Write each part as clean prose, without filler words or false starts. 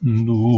Doliva.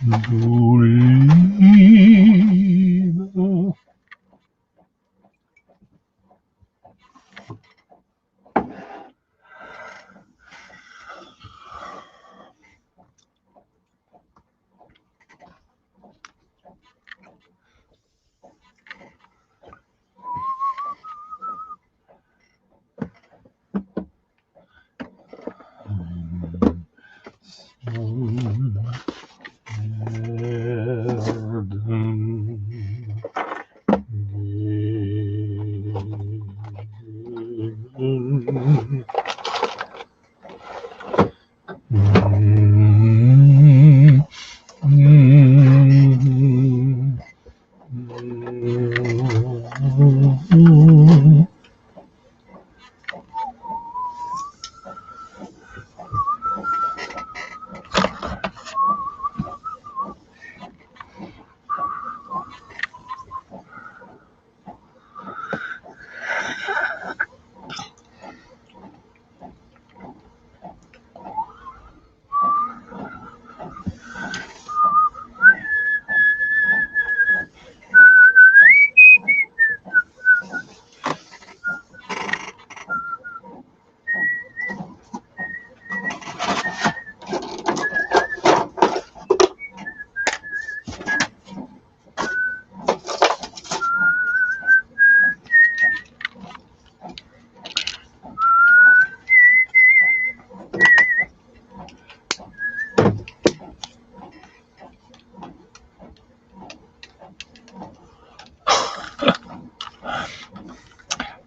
Doliva.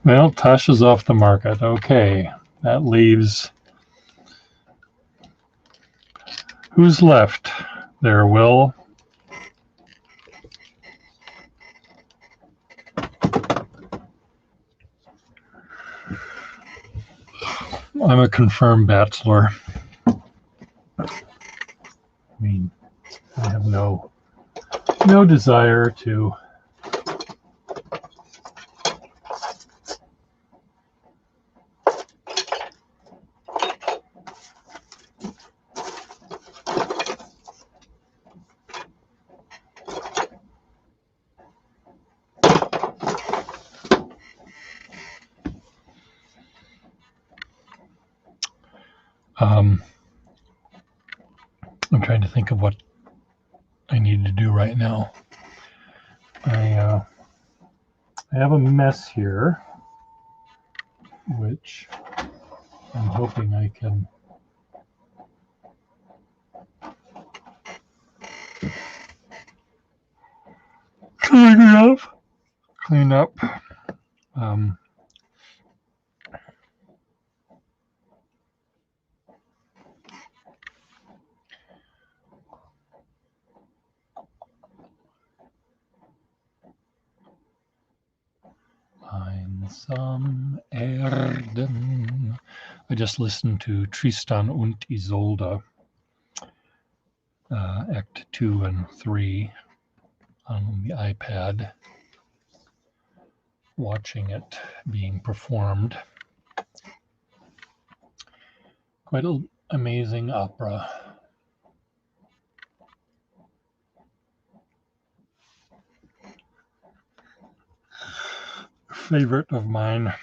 Well, Tasha's off the market. Okay, that leaves. Who's left there, Will? I'm a confirmed bachelor. I mean, I have no desire to I'm trying to think of what I need to do right now. I have a mess here, which I'm hoping I can clean up. Einsam Erden. I just listened to Tristan und Isolde, Act 2 and 3 on the iPad, watching it being performed. Quite an amazing opera. Favorite of mine.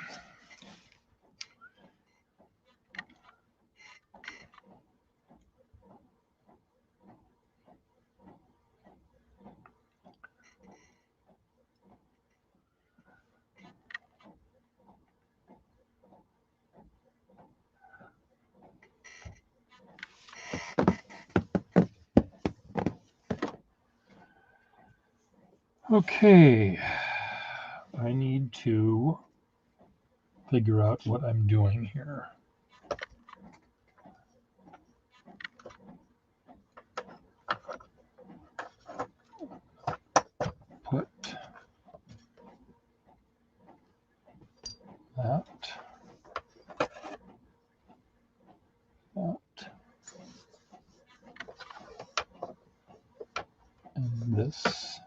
Okay, I need to figure out what I'm doing here. Put that, and this.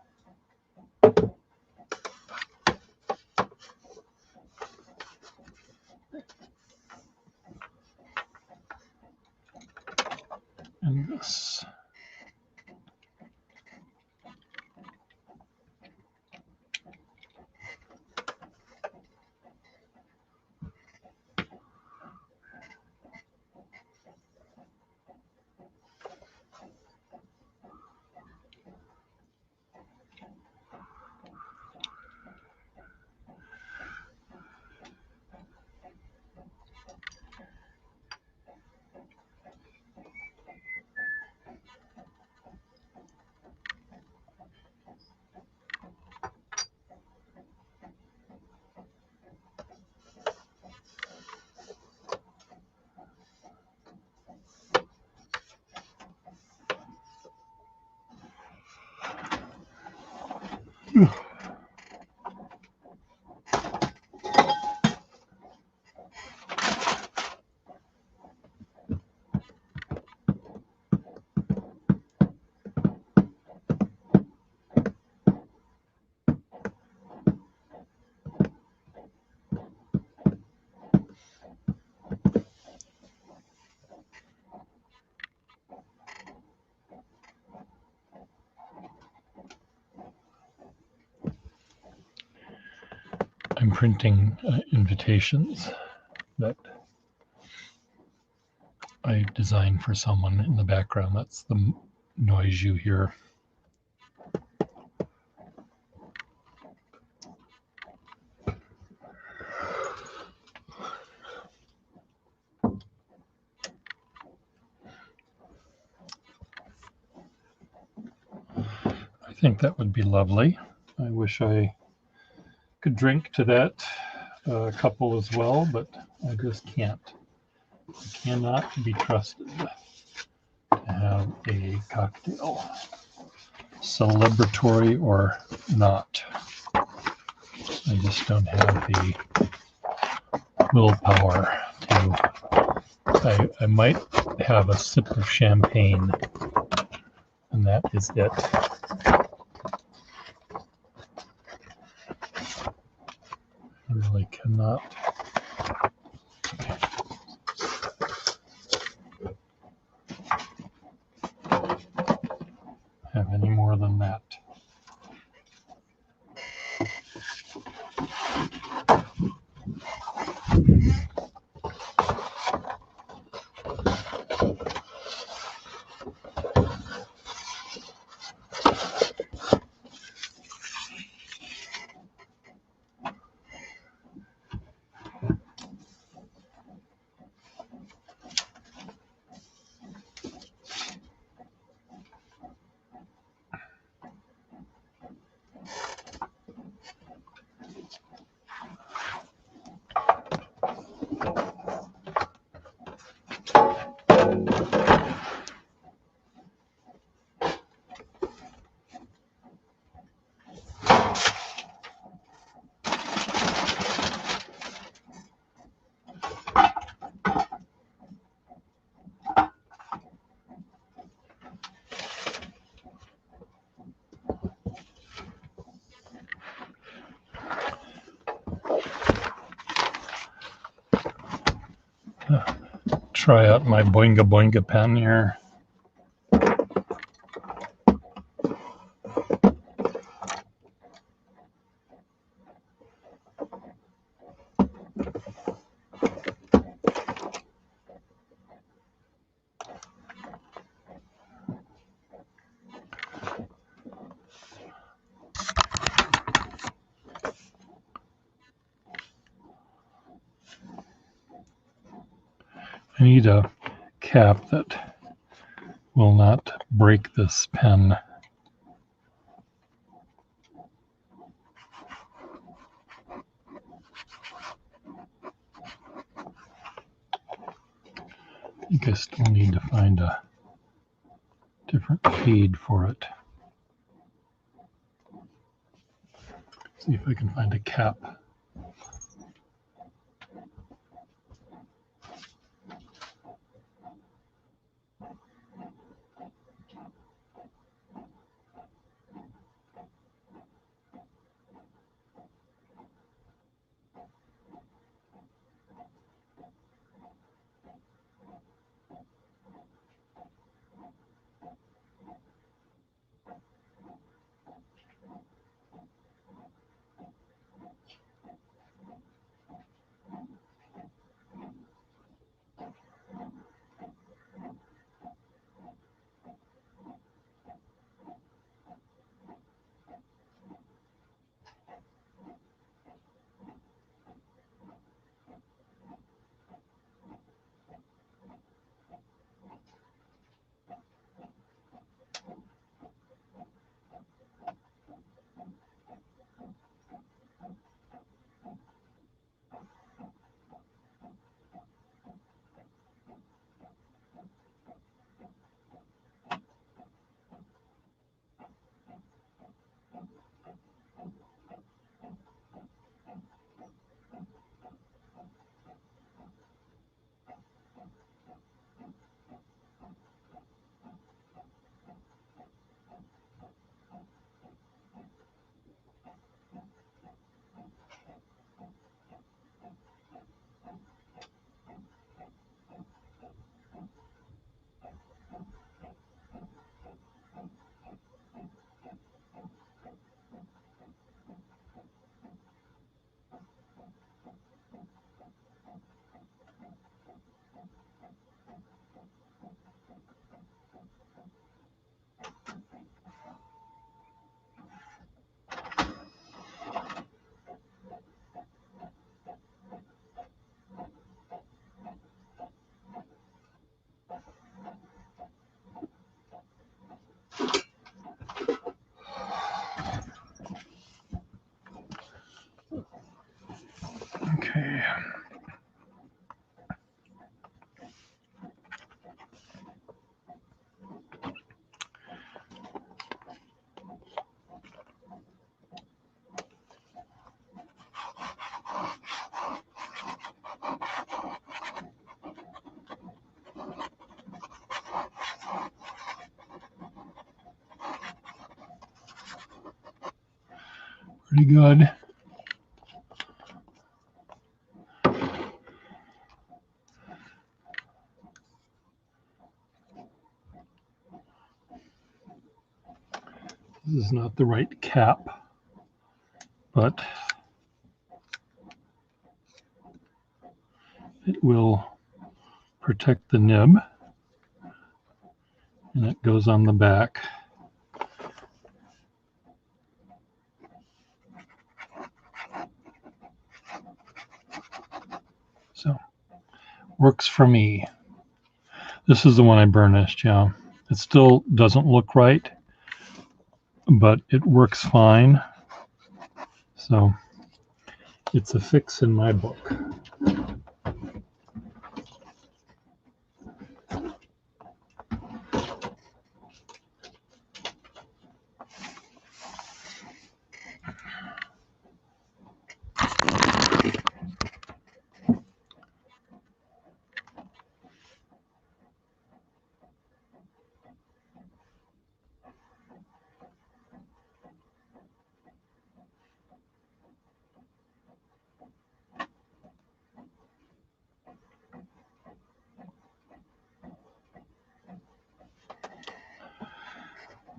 And this. I'm printing invitations that I designed for someone in the background. That's the noise you hear. I think that would be lovely. I wish I could drink to that couple as well, but I just can't. I cannot be trusted to have a cocktail, celebratory or not. I just don't have the willpower to. I might have a sip of champagne, and that is it. I really cannot have any more than that. Try out my Boinga Boinga pen here. I need a cap that will not break this pen. think I still need to find a different feed for it. See if I can find a cap. Okay. Pretty good. This is not the right cap, but it will protect the nib, and it goes on the back. So, works for me. This is the one I burnished, yeah. It still doesn't look right, but it works fine. So, it's a fix in my book.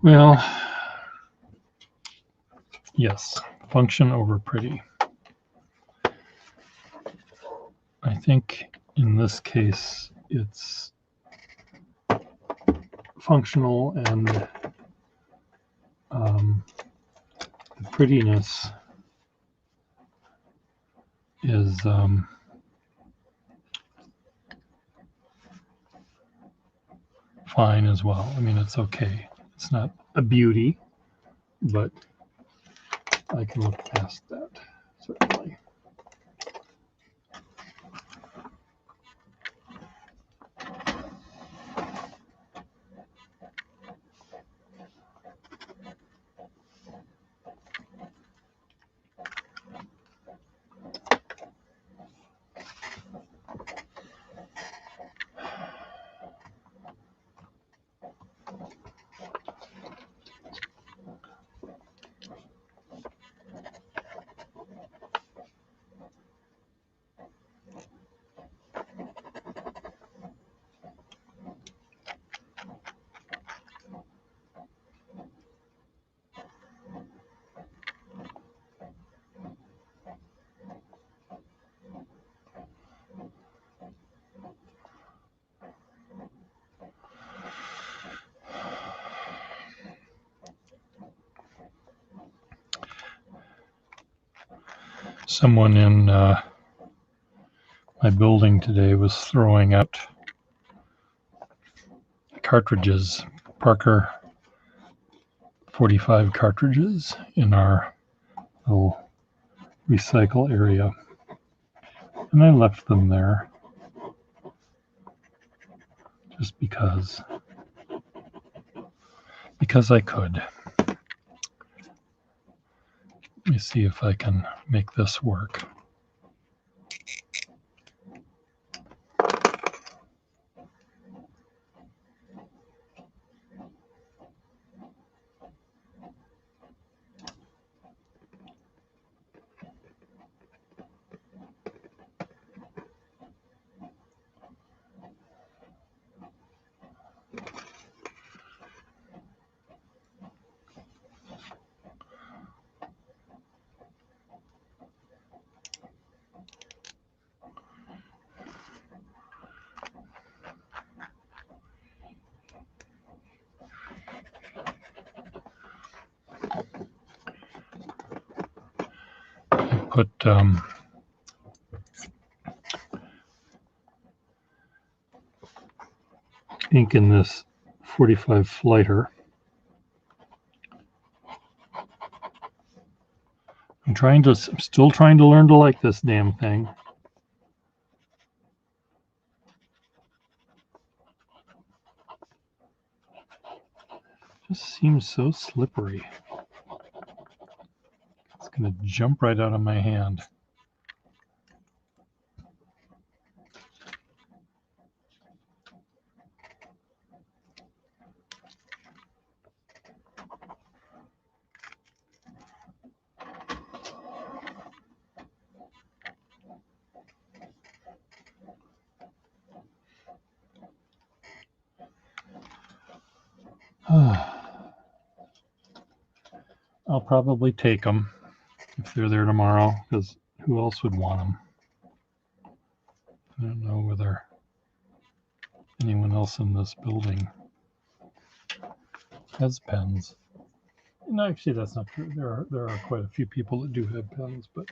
Well, yes, function over pretty. I think in this case it's functional, and the prettiness is fine as well. I mean, it's okay. It's not a beauty, but I can look past that, certainly. Someone in my building today was throwing out cartridges, Parker 45 cartridges in our little recycle area. And I left them there just because I could. Let me see if I can make this work. Put ink in this 45 flighter. I'm still trying to learn to like this damn thing. Just seems so slippery. It's gonna jump right out of my hand. I'll probably take them if they're there tomorrow, because who else would want them? I don't know whether anyone else in this building has pens. No, actually, that's not true. There are quite a few people that do have pens, but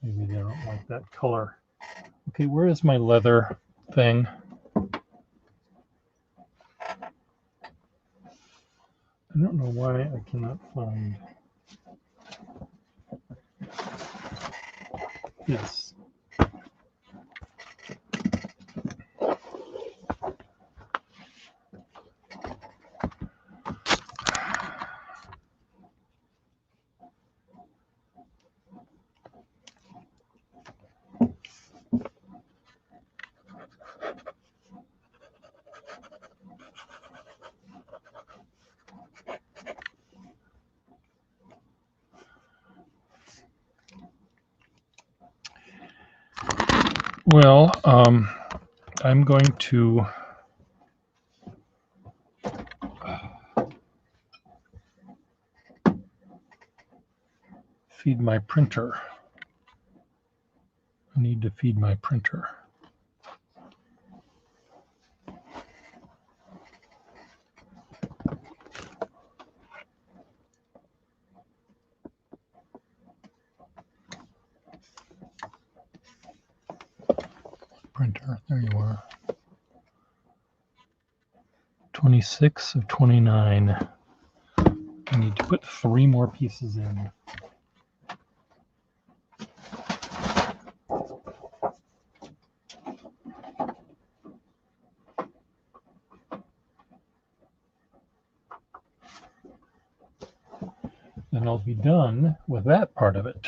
maybe they don't like that color. Okay, where is my leather thing? I don't know why I cannot find this. Well, I'm going to feed my printer. I need to feed my printer. Printer, there you are. 26 of 29. I need to put 3 more pieces in. And I'll be done with that part of it.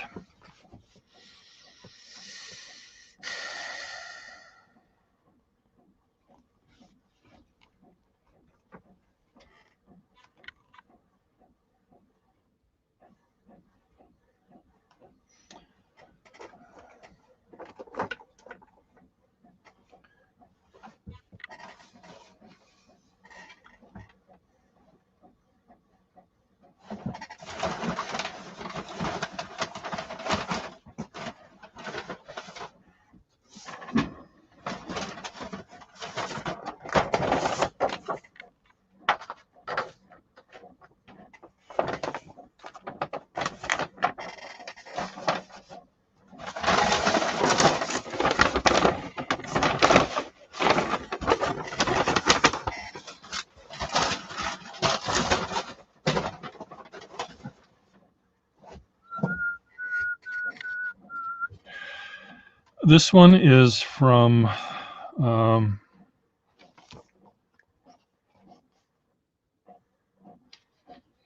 This one is from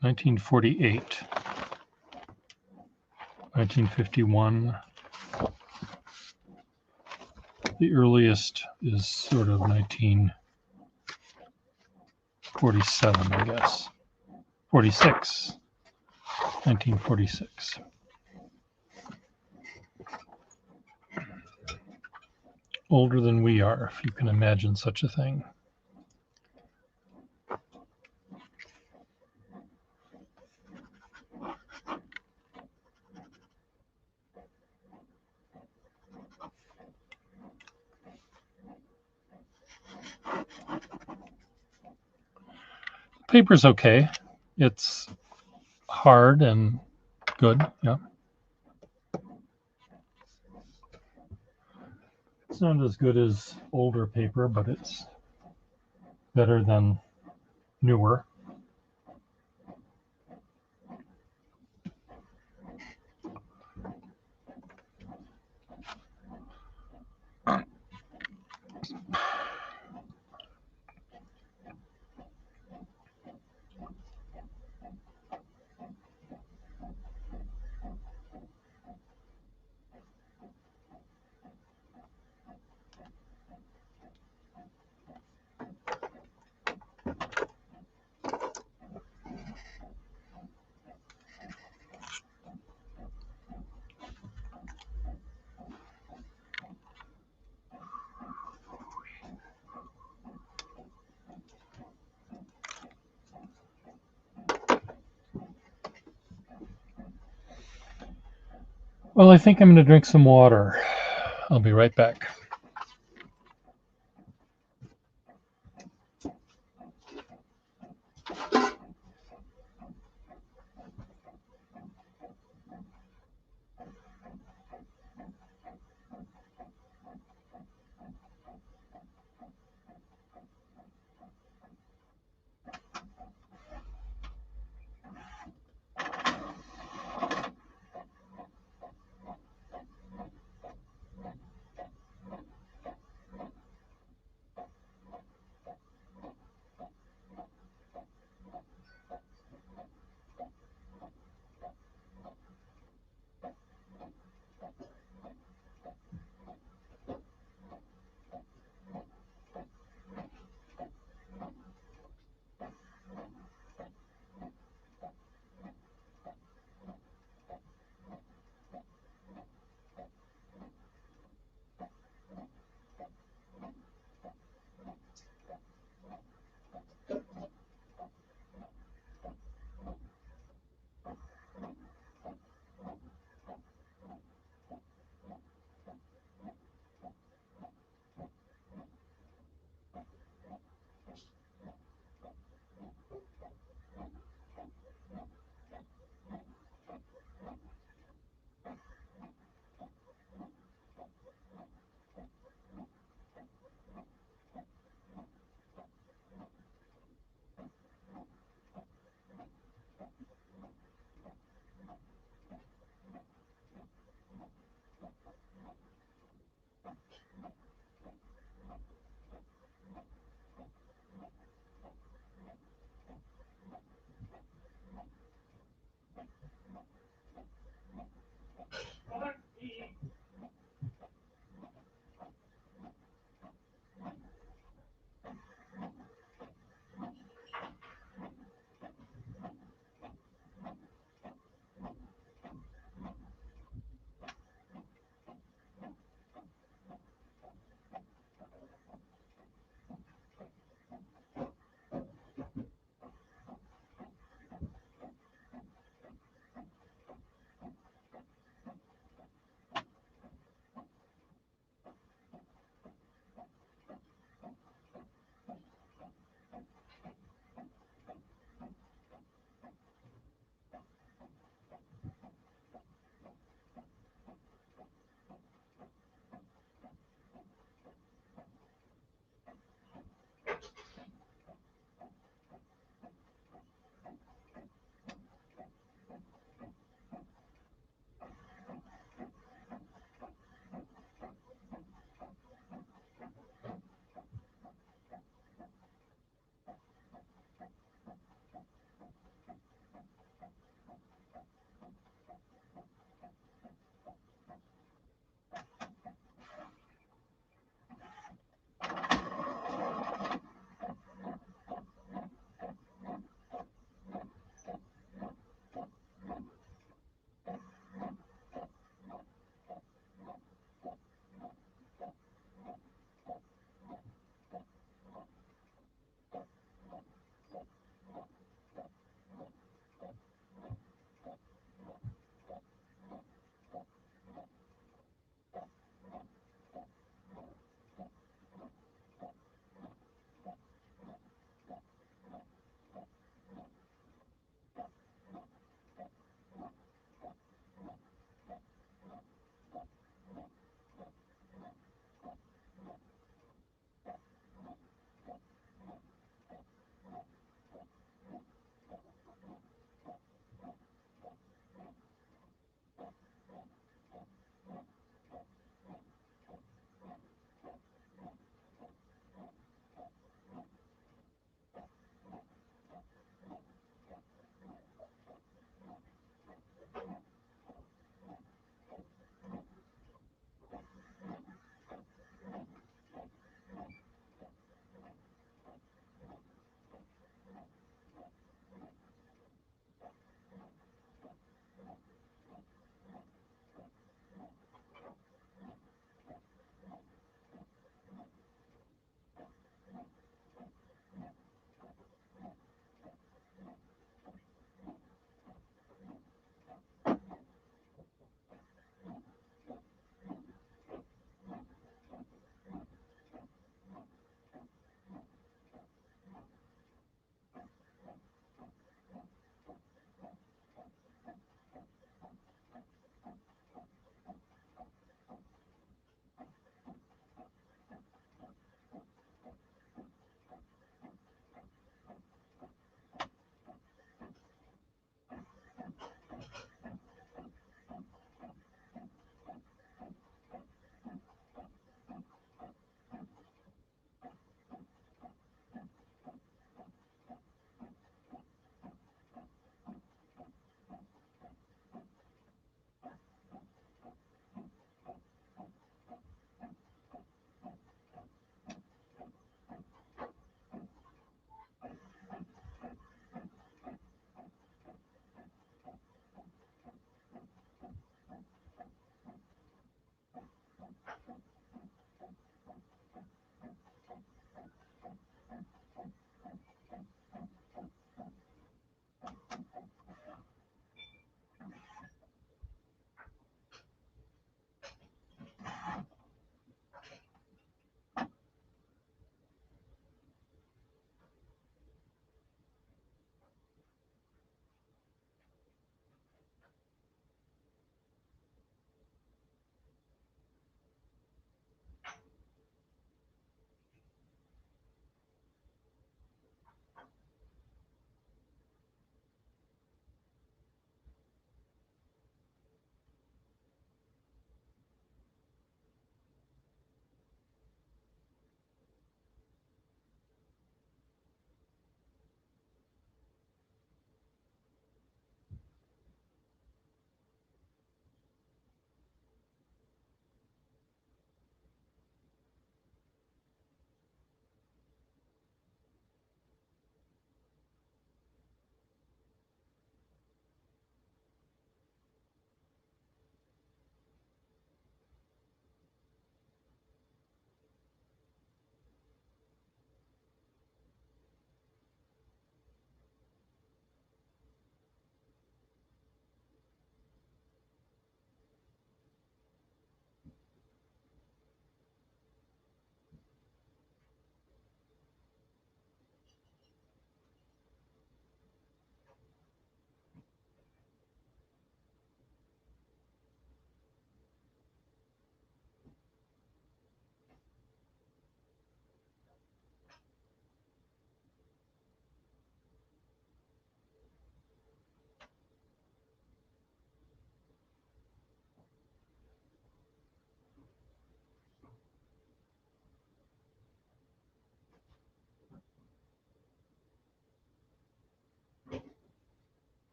1948, 1951. The earliest is sort of 1947, I guess. 46. 1946. Older than we are, if you can imagine such a thing. Paper's okay. It's hard and good. Yeah. It's not as good as older paper, but it's better than newer. Well, I think I'm going to drink some water. I'll be right back.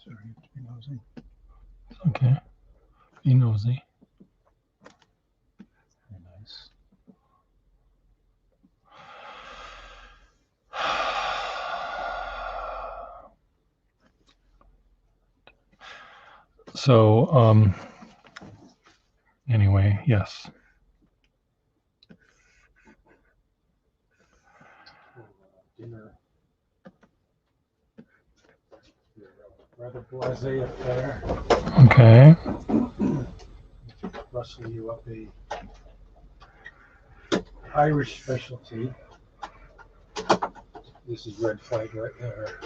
Sorry, be nosy. Okay. Be nosy. Very nice. So, anyway, yes. Dinner. You're rather blasé up there. Okay. Rustle you up a Irish specialty. This is red flag right there.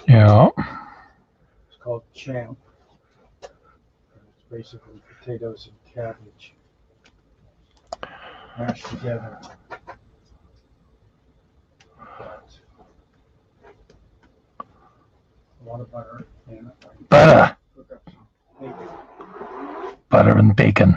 Yeah. It's called champ. And it's basically potatoes and cabbage mashed together. Got a lot of butter and Butter. cook up some bacon. Butter and bacon.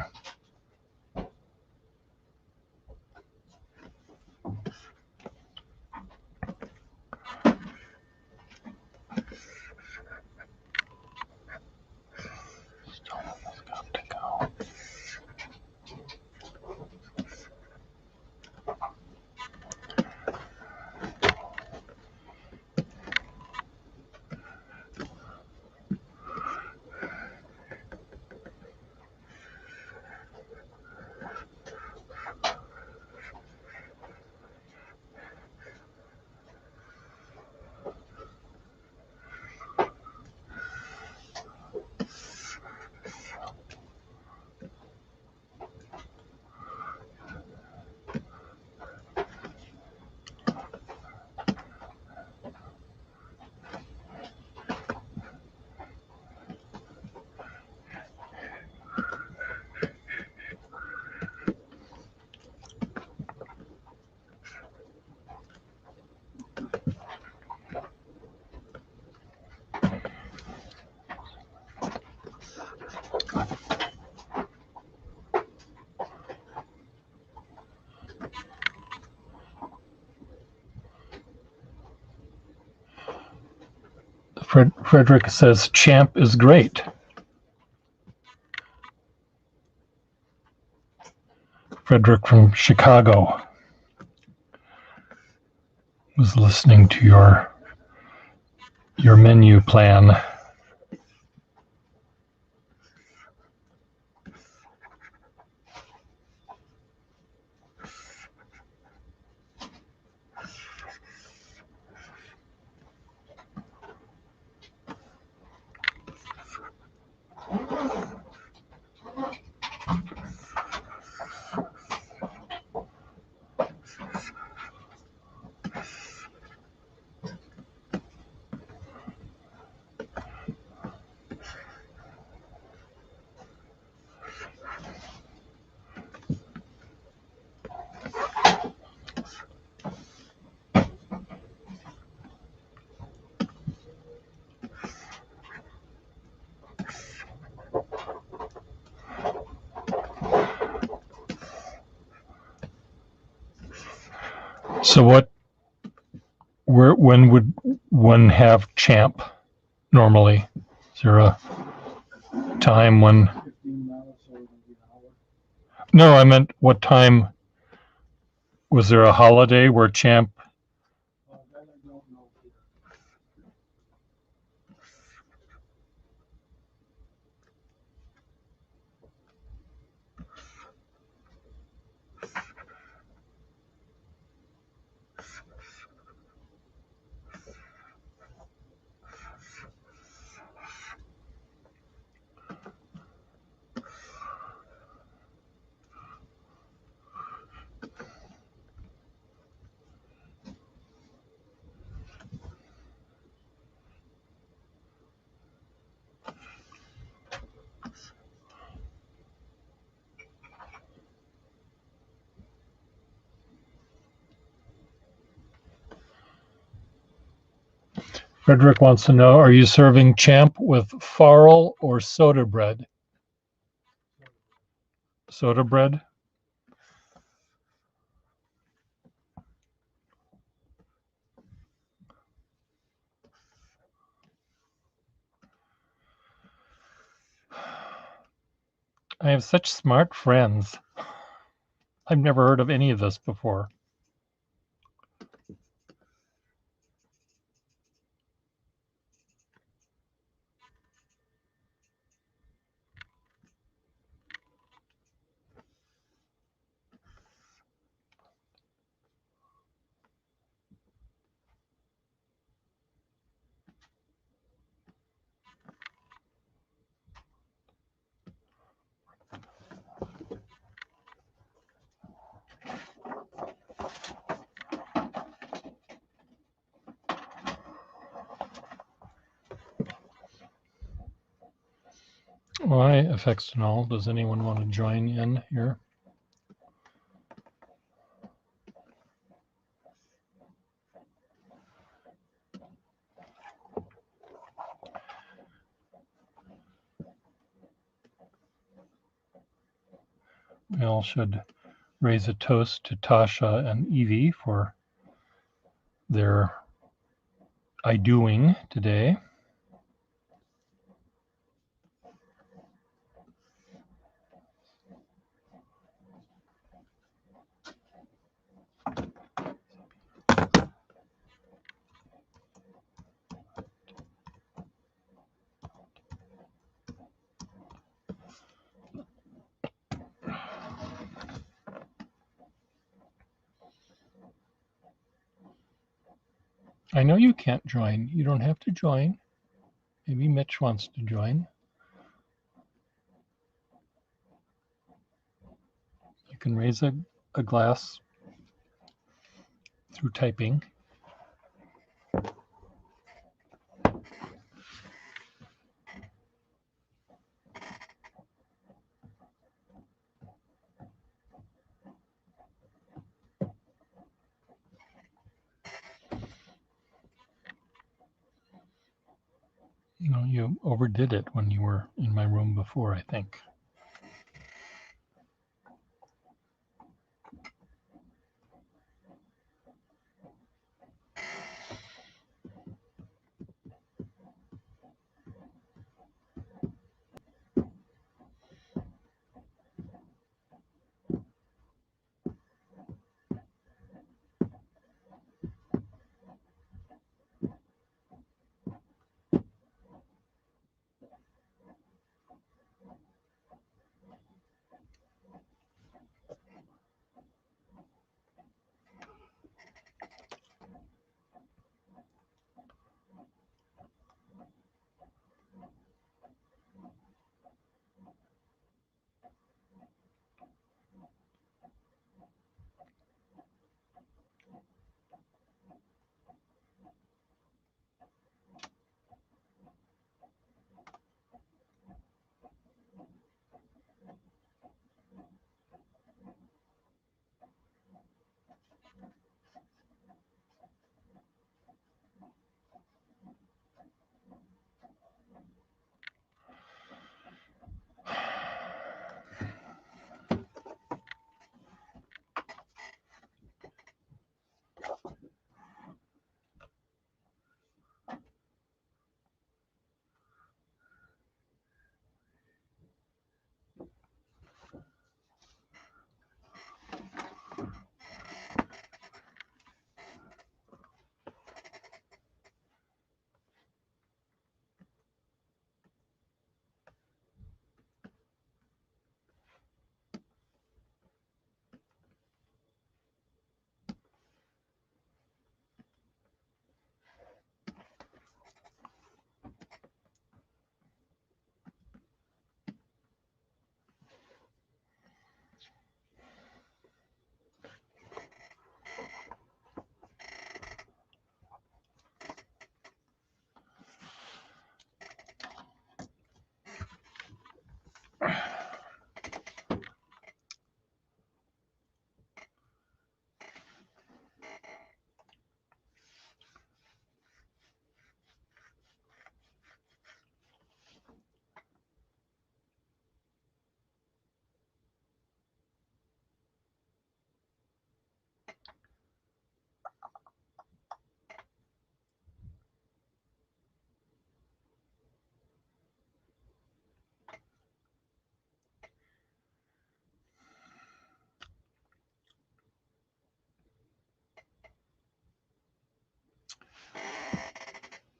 Frederick says Champ is great. Frederick from Chicago was listening to your menu plan. So when would one have Champ normally? Is there a time when? 15 minutes or maybe an hour. No, I meant what time. Was there a holiday where Champ? That I don't know. Frederick wants to know: are you serving Champ with farl or soda bread? Soda bread. I have such smart friends. I've never heard of any of this before. Why affects and all? Does anyone want to join in here? We all should raise a toast to Tasha and Evie for their I doing today. I know you can't join. You don't have to join. Maybe Mitch wants to join. You can raise a glass through typing. You know, you overdid it when you were in my room before, I think.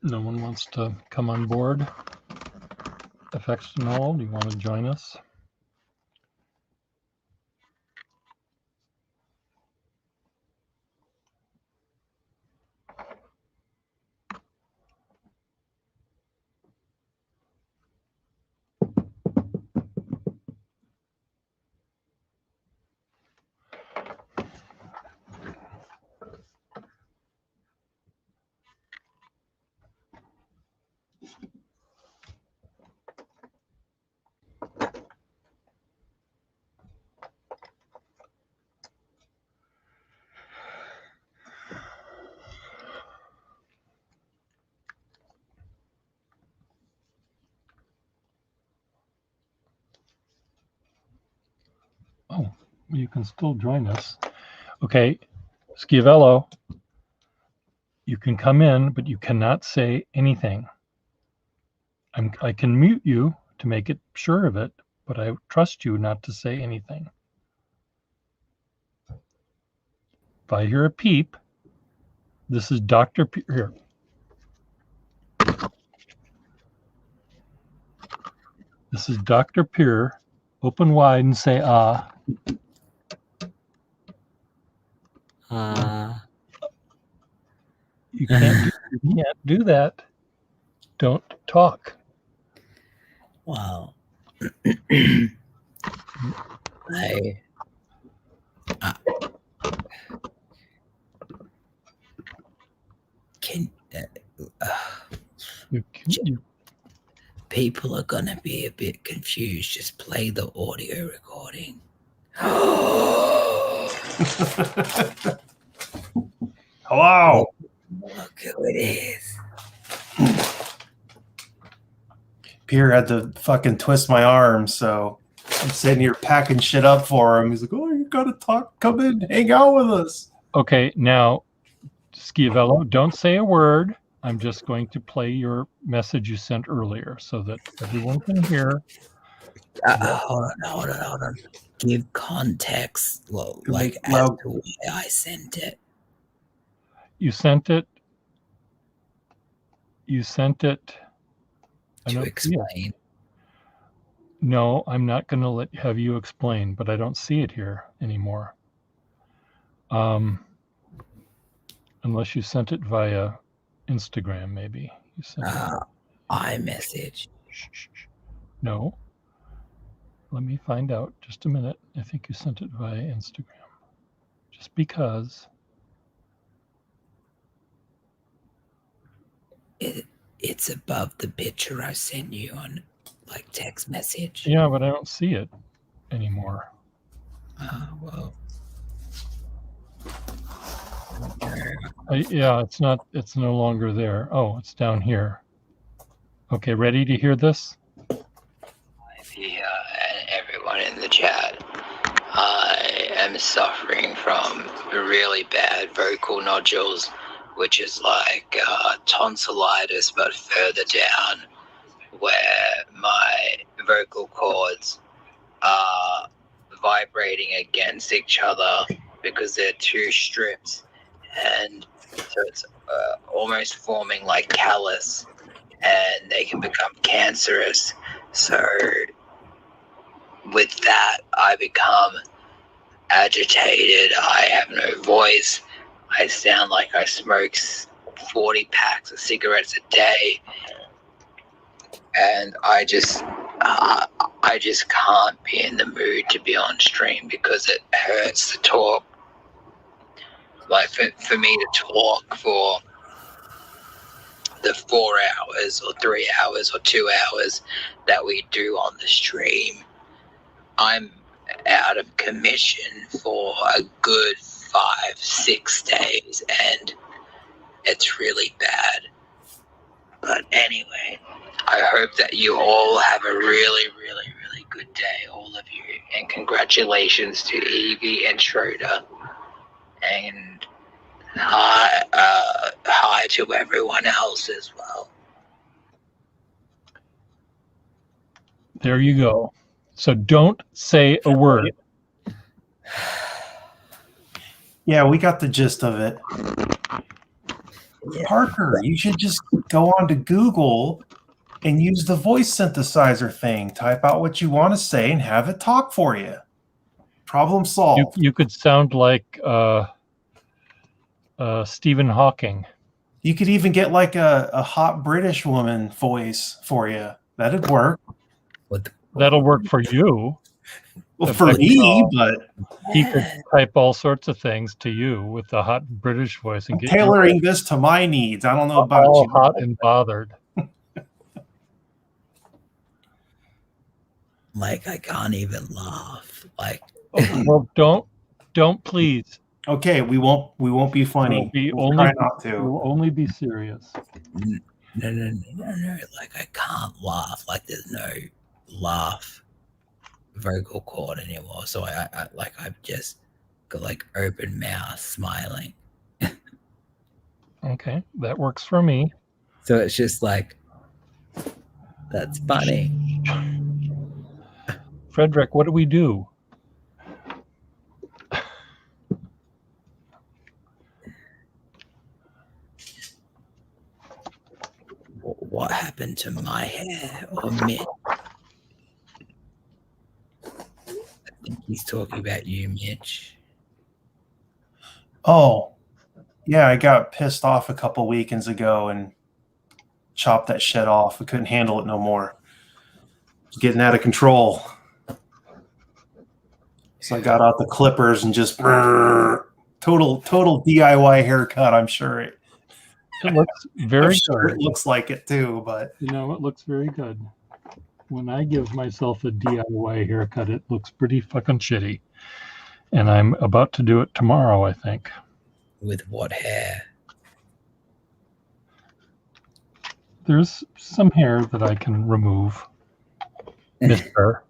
No one wants to come on board. FX Noel, do you want to join us? Oh, you can still join us. Okay, Schiavello, you can come in, but you cannot say anything. I can mute you to make it sure of it, but I trust you not to say anything. If I hear a peep, this is Dr. Here. This is Dr. Pier. Open wide and say ah. You can't do that. Don't talk. Wow. I can. People are gonna be a bit confused. Just play the audio recording. Hello. Look who it is. Pierre had to fucking twist my arm, so I'm sitting here packing shit up for him. He's like, "Oh, you gotta talk. Come in, hang out with us." Okay, now, Schiavello, don't say a word. I'm just going to play your message you sent earlier so that everyone can hear. Hold on. Give context, like as to why I sent it. You sent it. To explain. No, I'm not going to have you explain, but I don't see it here anymore. Unless you sent it via Instagram, maybe. You sent iMessage. No. Let me find out. Just a minute. I think you sent it via Instagram. Just because. It's above the picture I sent you on, like, text message. Yeah, but I don't see it anymore. Well. Yeah, it's not. It's no longer there. Oh, it's down here. Okay, ready to hear this? Yeah, and everyone in the chat. I am suffering from really bad vocal nodules, which is like tonsillitis, but further down, where my vocal cords are vibrating against each other because they're too stripped, and so it's almost forming like callus, and they can become cancerous. So with that, I become agitated. I have no voice. I sound like I smoke 40 packs of cigarettes a day, and I just can't be in the mood to be on stream because it hurts to talk. Like for me to talk for the 4 hours or 3 hours or 2 hours that we do on the stream, I'm out of commission for a good 5-6 days, and it's really bad. But anyway, I hope that you all have a really, really, really good day, all of you, and congratulations to Evie and Schroeder, and hi to everyone else as well. There you go. So don't say a word. Yeah, we got the gist of it. Yeah. Parker, you should just go on to Google and use the voice synthesizer thing. Type out what you want to say and have it talk for you. Problem solved. You could sound like Stephen Hawking. You could even get like a hot British woman voice for you. That'd work. That'll work for you. Well, for me, but He could type all sorts of things to you with the hot British voice and get tailoring this to my needs. I don't know about all you. hot and bothered. Like I can't even laugh. Like Well, don't please. Okay, we won't be funny. We'll try not to. We'll only be serious. no. Like I can't laugh. Like there's no laugh vocal cord anymore. So I've just got like open mouth smiling. Okay, that works for me. So it's just like that's funny. Frederick, what do we do? What happened to my hair or Mitch? I think he's talking about you, Mitch. Oh, yeah, I got pissed off a couple weekends ago and chopped that shit off. I couldn't handle it no more. It was getting out of control. So I got out the clippers and just total DIY haircut. I'm sure it looks very good. It looks like it too, but it looks very good. When I give myself a DIY haircut, it looks pretty fucking shitty. And I'm about to do it tomorrow, I think. With what hair? There's some hair that I can remove. Mister.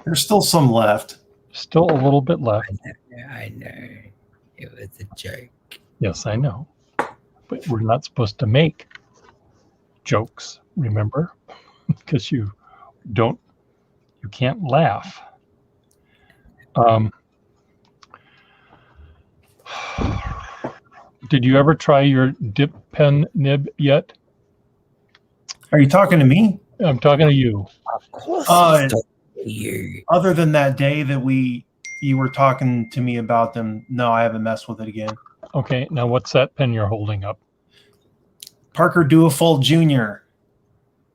There's still some left. Still a little bit left. I know. It was a joke. Yes, I know. But we're not supposed to make jokes, remember? Because you can't laugh. Did you ever try your dip pen nib yet? Are you talking to me? I'm talking to you. Of course. You. Other than that day that you were talking to me about them, no, I haven't messed with it again. Okay, now what's that pen you're holding up? Parker Duofold Jr.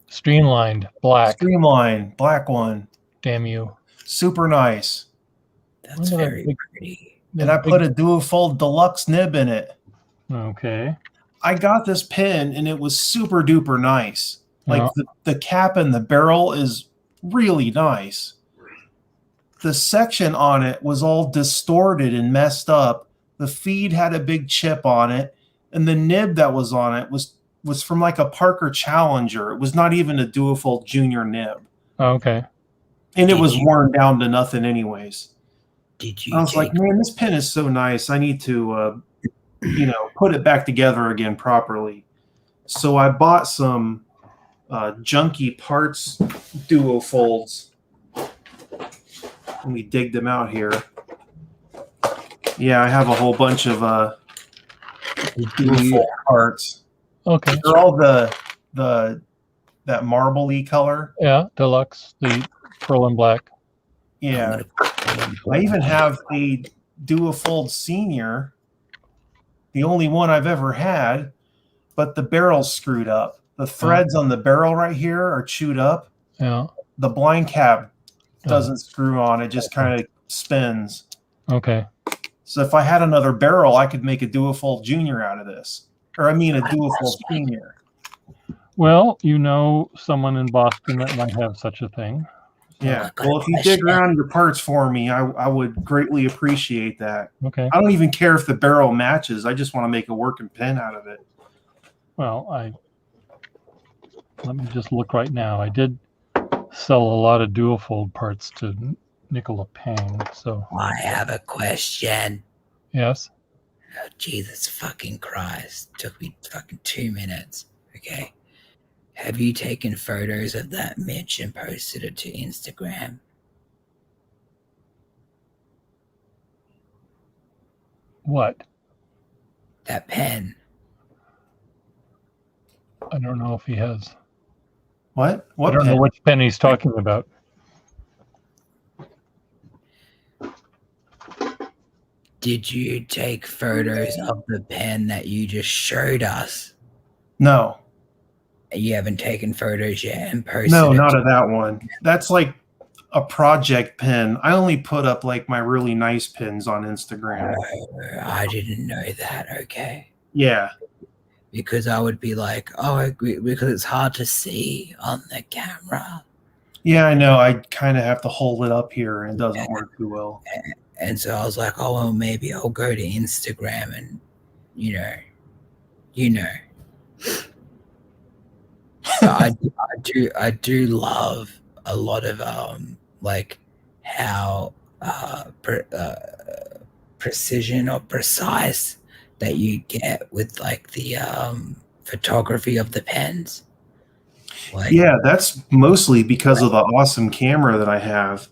Streamlined, black. Streamline, black one. Damn you. Super nice. That's very pretty. And I put a Duofold Deluxe nib in it. Okay. I got this pen and it was super duper nice. Like the cap and the barrel is really nice. The section on it was all distorted and messed up. The feed had a big chip on it, and the nib that was on it was from like a Parker Challenger. It was not even a Duofold Junior nib. Okay. And it was worn down to nothing anyways. Did you? I was like, man, this pen is so nice. I need to, put it back together again properly. So I bought some junky parts Duofolds. Let me dig them out here. Yeah, I have a whole bunch of Duofold parts. Okay. They're all that marble-y color. Yeah, deluxe, the pearl and black. Yeah. I even have a Duofold Senior, the only one I've ever had, but the barrel's screwed up. The threads on the barrel right here are chewed up. Yeah. The blind cap doesn't screw on. It just kind of spins. Okay. So if I had another barrel, I could make a Duofold Junior out of this. Or I mean a Duofold Senior. Well, you know someone in Boston that might have such a thing. Yeah. Well, if you dig around your parts for me, I would greatly appreciate that. Okay. I don't even care if the barrel matches. I just want to make a working pen out of it. Well, let me just look right now. I did sell a lot of Duofold parts to Nicola Pang. So I have a question. yes. Oh, Jesus fucking Christ. Took me fucking 2 minutes. Okay. Have you taken photos of that, Mitch, and posted it to Instagram? What? That pen. I don't know if he has. What? I What don't know pen? which pen he's talking about. Did you take photos of the pen that you just showed us? No. You haven't taken photos yet and posted No, it? not of that one. That's like a project pen. I only put up like my really nice pins on Instagram. I didn't know that. Okay. Yeah. Because I would be like, oh, I agree, because it's hard to see on the camera. Yeah, I know. I kind of have to hold it up here and it doesn't work too well. And so I was like, oh, well, maybe I'll go to Instagram and, you know. But I do love a lot of like how precision or precise that you get with like the photography of the pens. Like, Yeah, that's mostly because of the awesome camera that I have.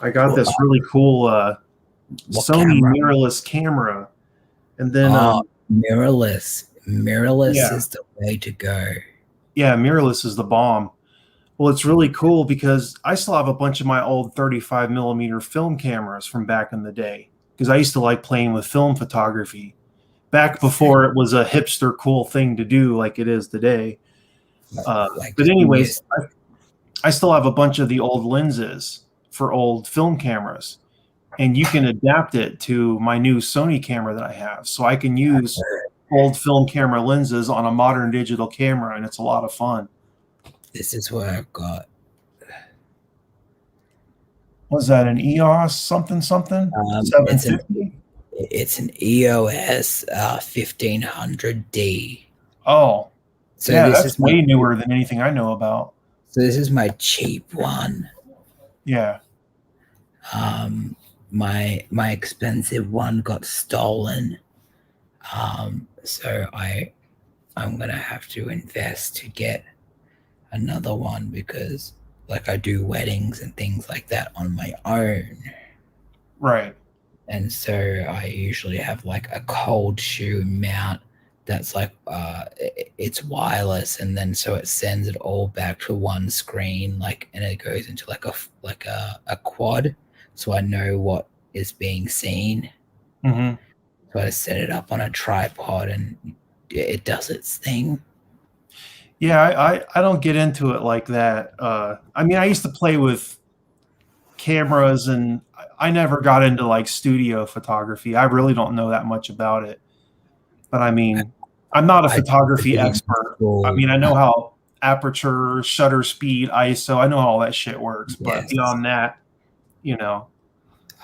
I got this really cool Sony camera? mirrorless camera. And then mirrorless. Mirrorless Yeah. is the way to go. yeah, mirrorless is the bomb. Well, it's really cool because I still have a bunch of my old 35 millimeter film cameras from back in the day because I used to like playing with film photography back before it was a hipster cool thing to do like it is today. Like, But anyways, I still have a bunch of the old lenses for old film cameras, and you can adapt it to my new Sony camera that I have. So I can use old film camera lenses on a modern digital camera, and it's a lot of fun. this is what I've got. Was that an EOS something? It's an 750? It's an EOS 1500D. Oh, So yeah, this that's is way newer than anything I know about. So this is my cheap one. Yeah. My expensive one got stolen. So I'm gonna have to invest to get another one because like I do weddings and things like that on my own. Right. And so I usually have like a cold shoe mount that's like it's wireless, and then so it sends it all back to one screen, like, and it goes into like a quad, so I know what is being seen. Mm-hmm. So I set it up on a tripod and it does its thing. Yeah, I don't get into it like that. I mean, I used to play with cameras, and I never got into like studio photography. I really don't know that much about it. But I mean, I'm not a photography expert. I mean, I know how aperture, shutter speed, ISO, I know how all that shit works. But Yes. beyond that, you know.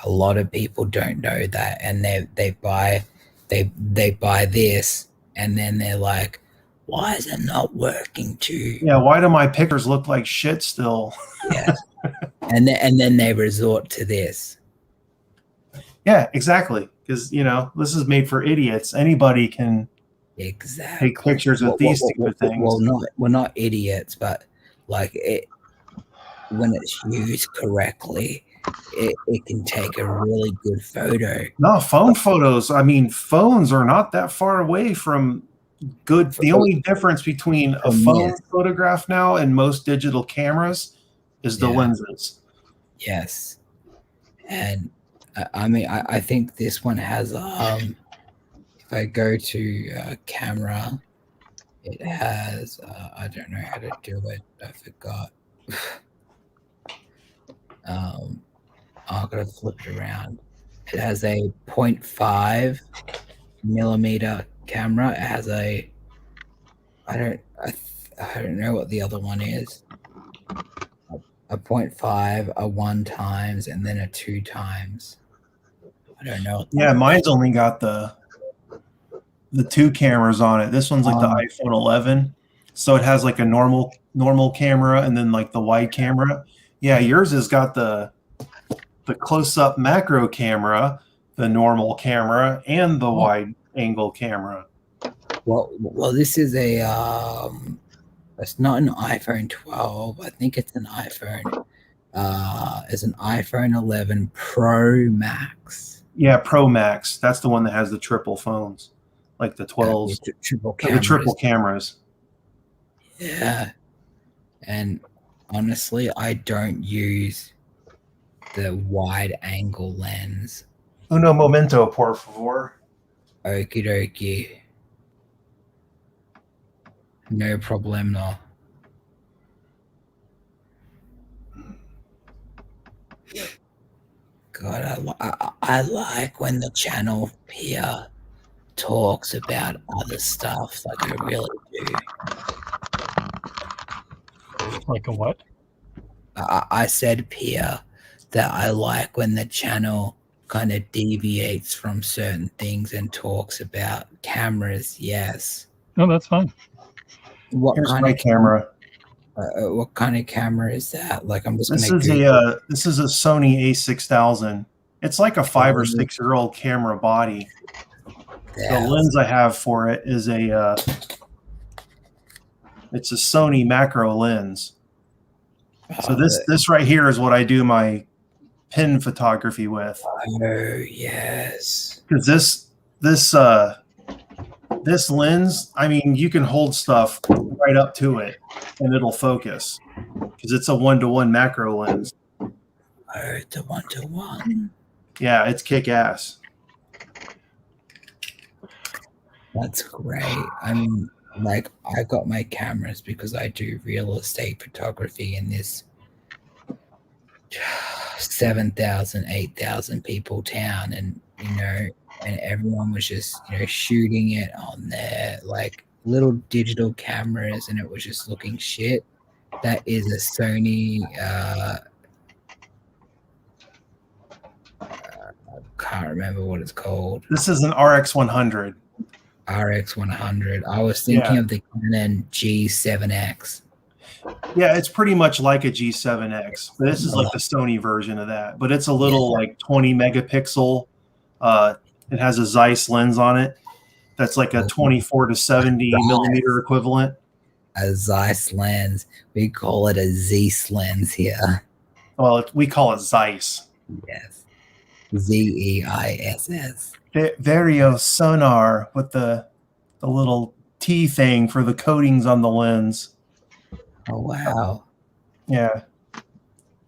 A lot of people don't know that, and they buy this, and then they're like, why is it not working too? Yeah, why do my pictures look like shit still? Yeah. and then they resort to this. Yeah, exactly. Because, you know, this is made for idiots. Anybody can Exactly. take pictures with these stupid things. Well, we're not idiots, but like it, when it's used correctly, it can take a really good photo. No, phone photos. I mean, phones are not that far away from good. The only difference between a phone photograph now and most digital cameras is the lenses. Yes. And I mean, I think this one has, if I go to camera, it has, I don't know how to do it. I forgot. I've got to flip it around. It has a 0.5 millimeter camera. It has a, I don't know what the other one is. A 0.5, a 1 times, and then a 2 times. I don't know. Yeah, mine's only got the 2 cameras on it. This one's like the iPhone 11, so it has like a normal camera and then like the wide camera. Yeah, yours has got the close-up macro camera, the normal camera, and the wide angle camera. Well, this is a it's not an iPhone 12. I think it's an iPhone. It's an iPhone 11 Pro Max. Yeah, Pro Max. That's the one that has the triple phones, like the 12s, triple the triple cameras. Yeah. And honestly, I don't use the wide angle lens. Uno momento, por favor. Okie dokie. No problemo. God, I like when the channel peer talks about other stuff. Like, I really do. Like a what? I said peer that I like when the channel kind of deviates from certain things and talks about cameras. Yes. No, that's fine. What Here's kind my of camera. what kind of camera is that? Like, I'm just This gonna is Google. this is a Sony A6000. It's like a 5 or 6 year old camera body. The that. lens I have for it is it's a Sony macro lens. So this right here is what I do my pin photography with. Oh yes. Because this lens, I mean, you can hold stuff right up to it and it'll focus because it's a 1-to-1 macro lens. Oh, the 1-to-1. Yeah, it's kick ass. That's great. I mean, like, I got my cameras because I do real estate photography in this 7,000, 8,000 people town, and and everyone was just shooting it on their like little digital cameras, and it was just looking shit. That is a Sony. I can't remember what it's called. This is an RX100. RX100. I was thinking of the Canon G7X. Yeah, it's pretty much like a G7X. But this is like the Sony version of that, but it's a little like 20 megapixel. It has a Zeiss lens on it. That's like a 24 to 70 millimeter equivalent. A Zeiss lens. We call it a Zeiss lens here. Well, we call it Zeiss. Yes. Zeiss. Vario sonar with the little T thing for the coatings on the lens. Oh wow. Yeah.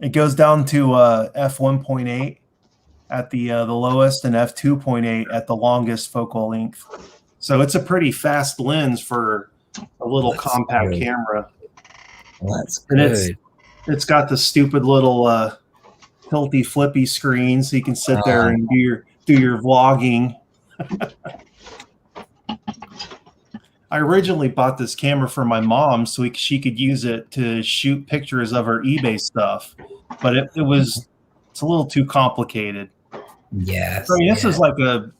It goes down to f1.8 at the lowest and f2.8 at the longest focal length. So it's a pretty fast lens for a little compact camera. Well, that's And good. it's got the stupid little tilty flippy screen so you can sit there and do your vlogging. I originally bought this camera for my mom so she could use it to shoot pictures of her eBay stuff, but it's a little too complicated. Yes. I mean, this is like a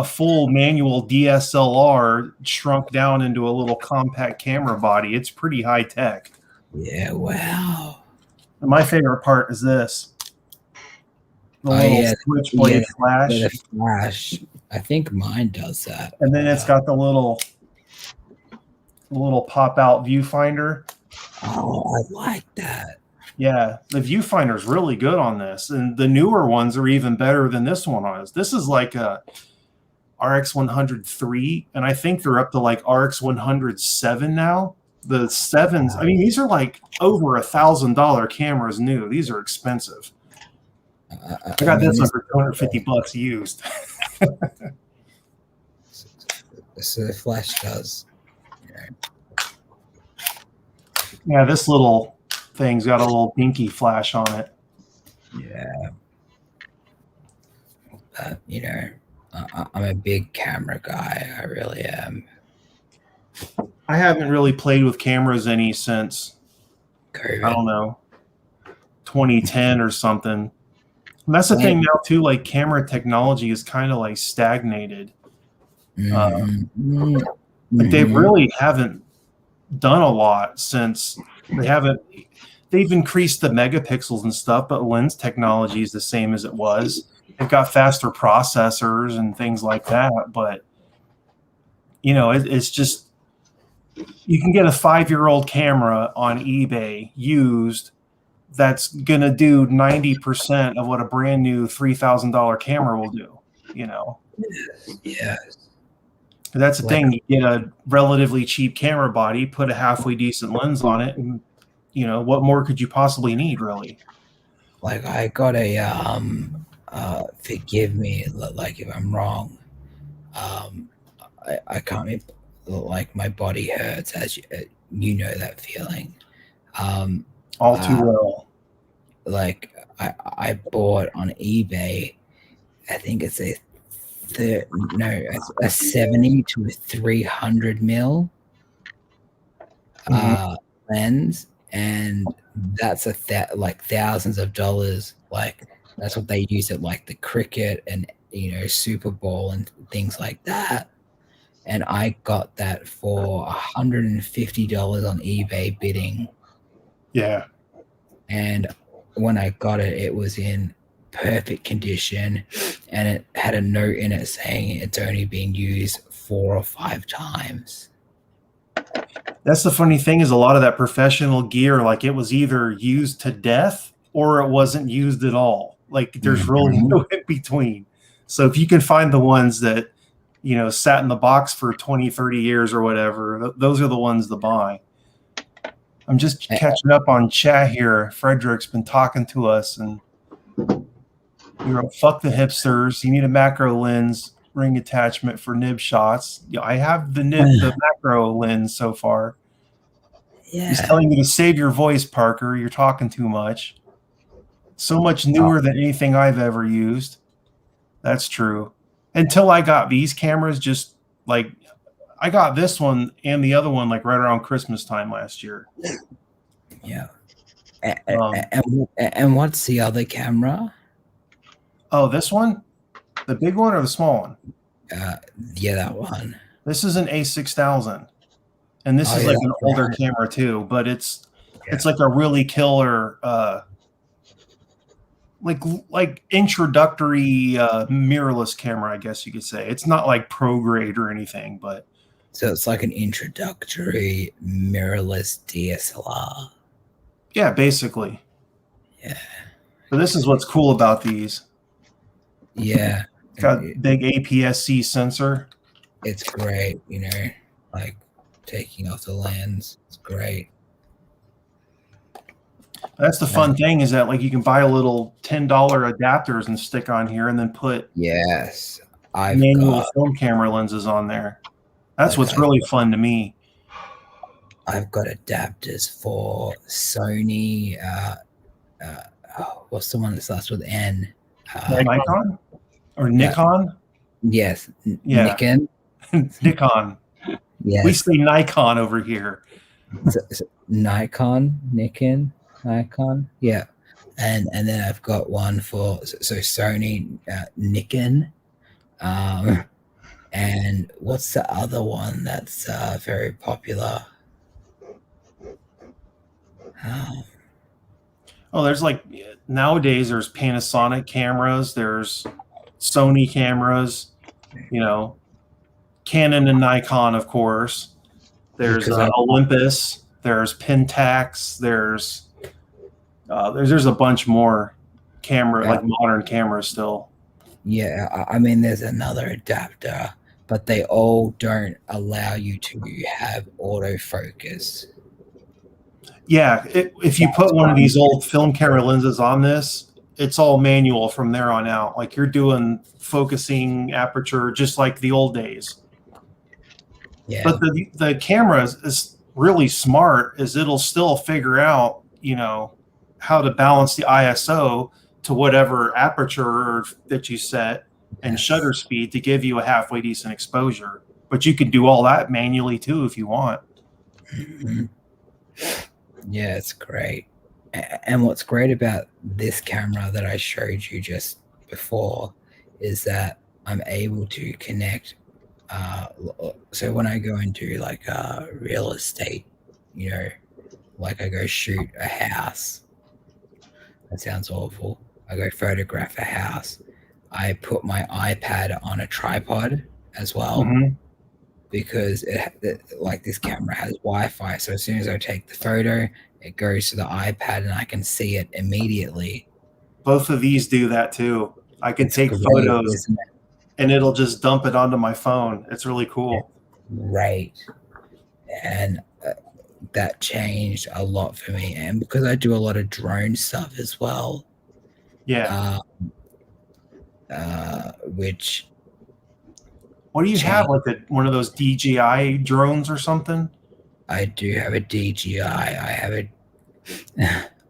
full manual DSLR shrunk down into a little compact camera body. It's pretty high tech. Yeah, wow. And my favorite part is this. The little switchblade flash. The flash. I think mine does that. And then it's got the little pop out viewfinder. Oh, I like that. Yeah, the viewfinder's really good on this, and the newer ones are even better than this one is. This is like a RX100 and I think they're up to like RX100 now. The 7s, I mean, these are like over $1,000 cameras new. These are expensive. I got this one for $250 used. So the flash does. Yeah, this little thing's got a little pinky flash on it. Yeah. But, I'm a big camera guy. I really am. I haven't really played with cameras any since, COVID. I don't know, 2010 or something. And that's the thing now too, like camera technology is kind of like stagnated. Like they really haven't done a lot since they've increased the megapixels and stuff, but lens technology is the same as it was. They've got faster processors and things like that, but it's just, you can get a 5-year-old camera on eBay used that's going to do 90% of what a brand new $3,000 camera will do, Yes. That's the Like- thing. You get a relatively cheap camera body, put a halfway decent lens on it, and what more could you possibly need, really? Like I got a forgive me, like if I'm wrong. I can't, like my body hurts, as you know that feeling. All too well. Like I bought on eBay, I think it's a 70 to a 300 mil lens, and that's like thousands of dollars. Like that's what they use at like the cricket and Super Bowl and things like that. And I got that for $150 on eBay bidding. Yeah. And when I got it, it was in perfect condition, and it had a note in it saying it's only been used 4 or 5 times. That's the funny thing, is a lot of that professional gear, like it was either used to death or it wasn't used at all. Like there's really no in between. So if you can find the ones that, sat in the box for 20, 30 years or whatever, those are the ones to buy. I'm just catching up on chat here. Frederick's been talking to us, and we wrote, fuck the hipsters. You need a macro lens ring attachment for nib shots. I have the macro lens so far. Yeah. He's telling you to save your voice, Parker. You're talking too much. So much newer than anything I've ever used. That's true. Until I got these cameras, just like I got this one and the other one like right around Christmas time last year. Yeah. And what's the other camera? Oh, this one? The big one or the small one? Yeah, that one. This is an A6000. And this is like an older camera too, but it's like a really killer like introductory mirrorless camera, I guess you could say. It's not like pro grade or anything, but so it's like an introductory mirrorless DSLR. Yeah, basically. Yeah. So this is what's cool about these. Yeah. It's got big APS-C sensor. It's great, like taking off the lens. It's great. That's the fun thing, is that like you can buy a little $10 adapters and stick on here and then put manual film camera lenses on there. That's what's really fun to me. I've got adapters for Sony. What's the one that starts with N? Nikon or Nikon? Yes. Yeah. Nikon. Nikon. Yes. We say Nikon over here. Nikon. Yeah. And then I've got one for Sony, Nikon. And what's the other one that's very popular? Oh, there's like nowadays there's Panasonic cameras, there's Sony cameras, Canon and Nikon, of course. There's Olympus, there's Pentax, there's a bunch more like modern cameras still. Yeah, I mean, there's another adapter, but they all don't allow you to have autofocus. Yeah, if you put one of these old film camera lenses on this, it's all manual from there on out. Like you're doing focusing, aperture, just like the old days. Yeah. But the camera is really smart, is it'll still figure out, how to balance the ISO to whatever aperture that you set and shutter speed to give you a halfway decent exposure. But you can do all that manually too if you want. Mm-hmm. Yeah, it's great. And what's great about this camera that I showed you just before is that I'm able to connect. So when I go into like real estate, like I go shoot a house. That sounds awful. I go photograph a house. I put my iPad on a tripod as well. Mm-hmm. Because like this camera has Wi-Fi, so as soon as I take the photo, it goes to the iPad and I can see it immediately. Both of these do that too. I can take photos and it'll just dump it onto my phone. It's really cool. Right. And that changed a lot for me. And because I do a lot of drone stuff as well, Yeah. which What do you have? Like one of those DJI drones or something? I do have a DJI. I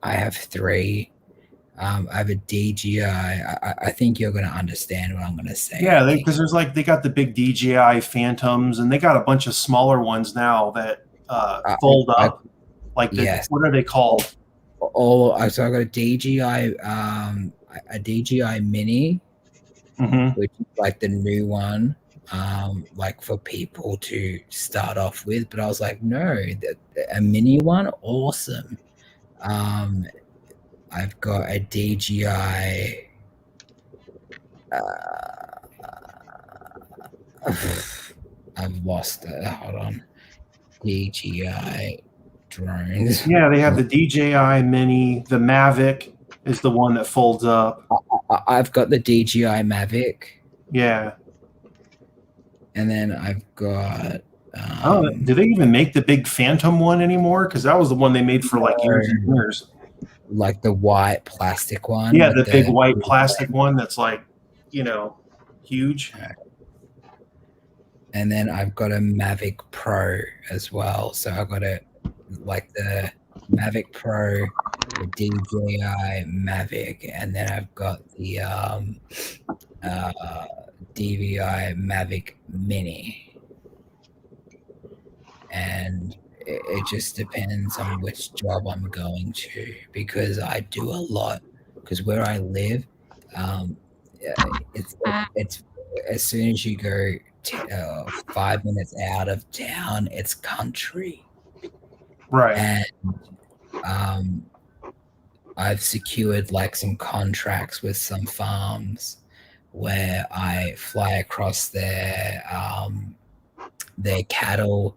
have 3. I have a DJI. I think you're going to understand what I'm going to say. Yeah, because they got the big DJI Phantoms, and they got a bunch of smaller ones now that fold up. Yes. What are they called? So I got a DJI Mini, which is like the new one, like for people to start off with. But I was like, no, a mini one, awesome. I've got a DJI. I've lost it. Hold on. DJI drones. Yeah, they have the DJI Mini. The Mavic is the one that folds up. I've got the DJI Mavic. Yeah. And then I've got. Do they even make the big Phantom one anymore? Because that was the one they made for like years and years. Like the white plastic one. Yeah, the big white plastic one that's like, huge. And then I've got a Mavic Pro as well. So I've got the Mavic Pro, the DJI Mavic, and then I've got the DJI Mavic Mini. And it just depends on which job I'm going to, because I do a lot. Because where I live, it's as soon as you go 5 minutes out of town, it's country. Right. And I've secured like some contracts with some farms where I fly across their cattle,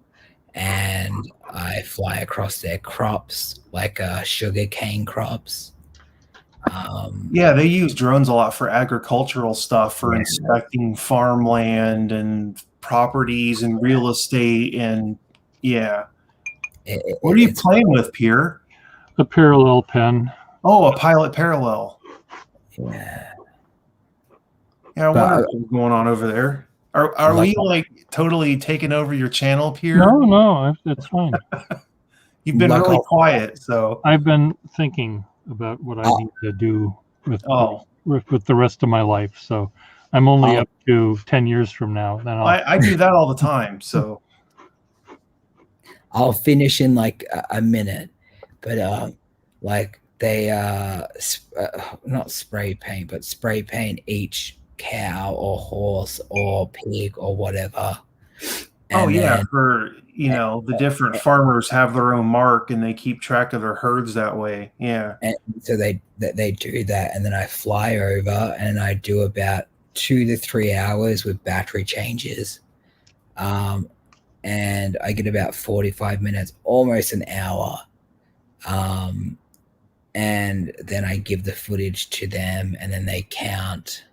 and I fly across their crops, like sugar cane crops. Yeah, they use drones a lot for agricultural stuff, for inspecting farmland and properties and real estate. And what are you playing with, Pierre? A parallel pen. Oh, a Pilot Parallel. Yeah. Yeah, I wonder what's going on over there. Are we like totally taking over your channel, Pierre? No, it's fine. You've been really quiet, so I've been thinking about what I need to do with the rest of my life. So I'm only up to 10 years from now. Then I do that all the time. So I'll finish in like a minute, but like they not spray paint, but spray paint each cow or horse or pig or whatever. And for the different farmers have their own mark, and they keep track of their herds that way. Yeah. And so they do that, and then I fly over and I do about 2 to 3 hours with battery changes. And I get about 45 minutes, almost an hour. And then I give the footage to them, and then they count.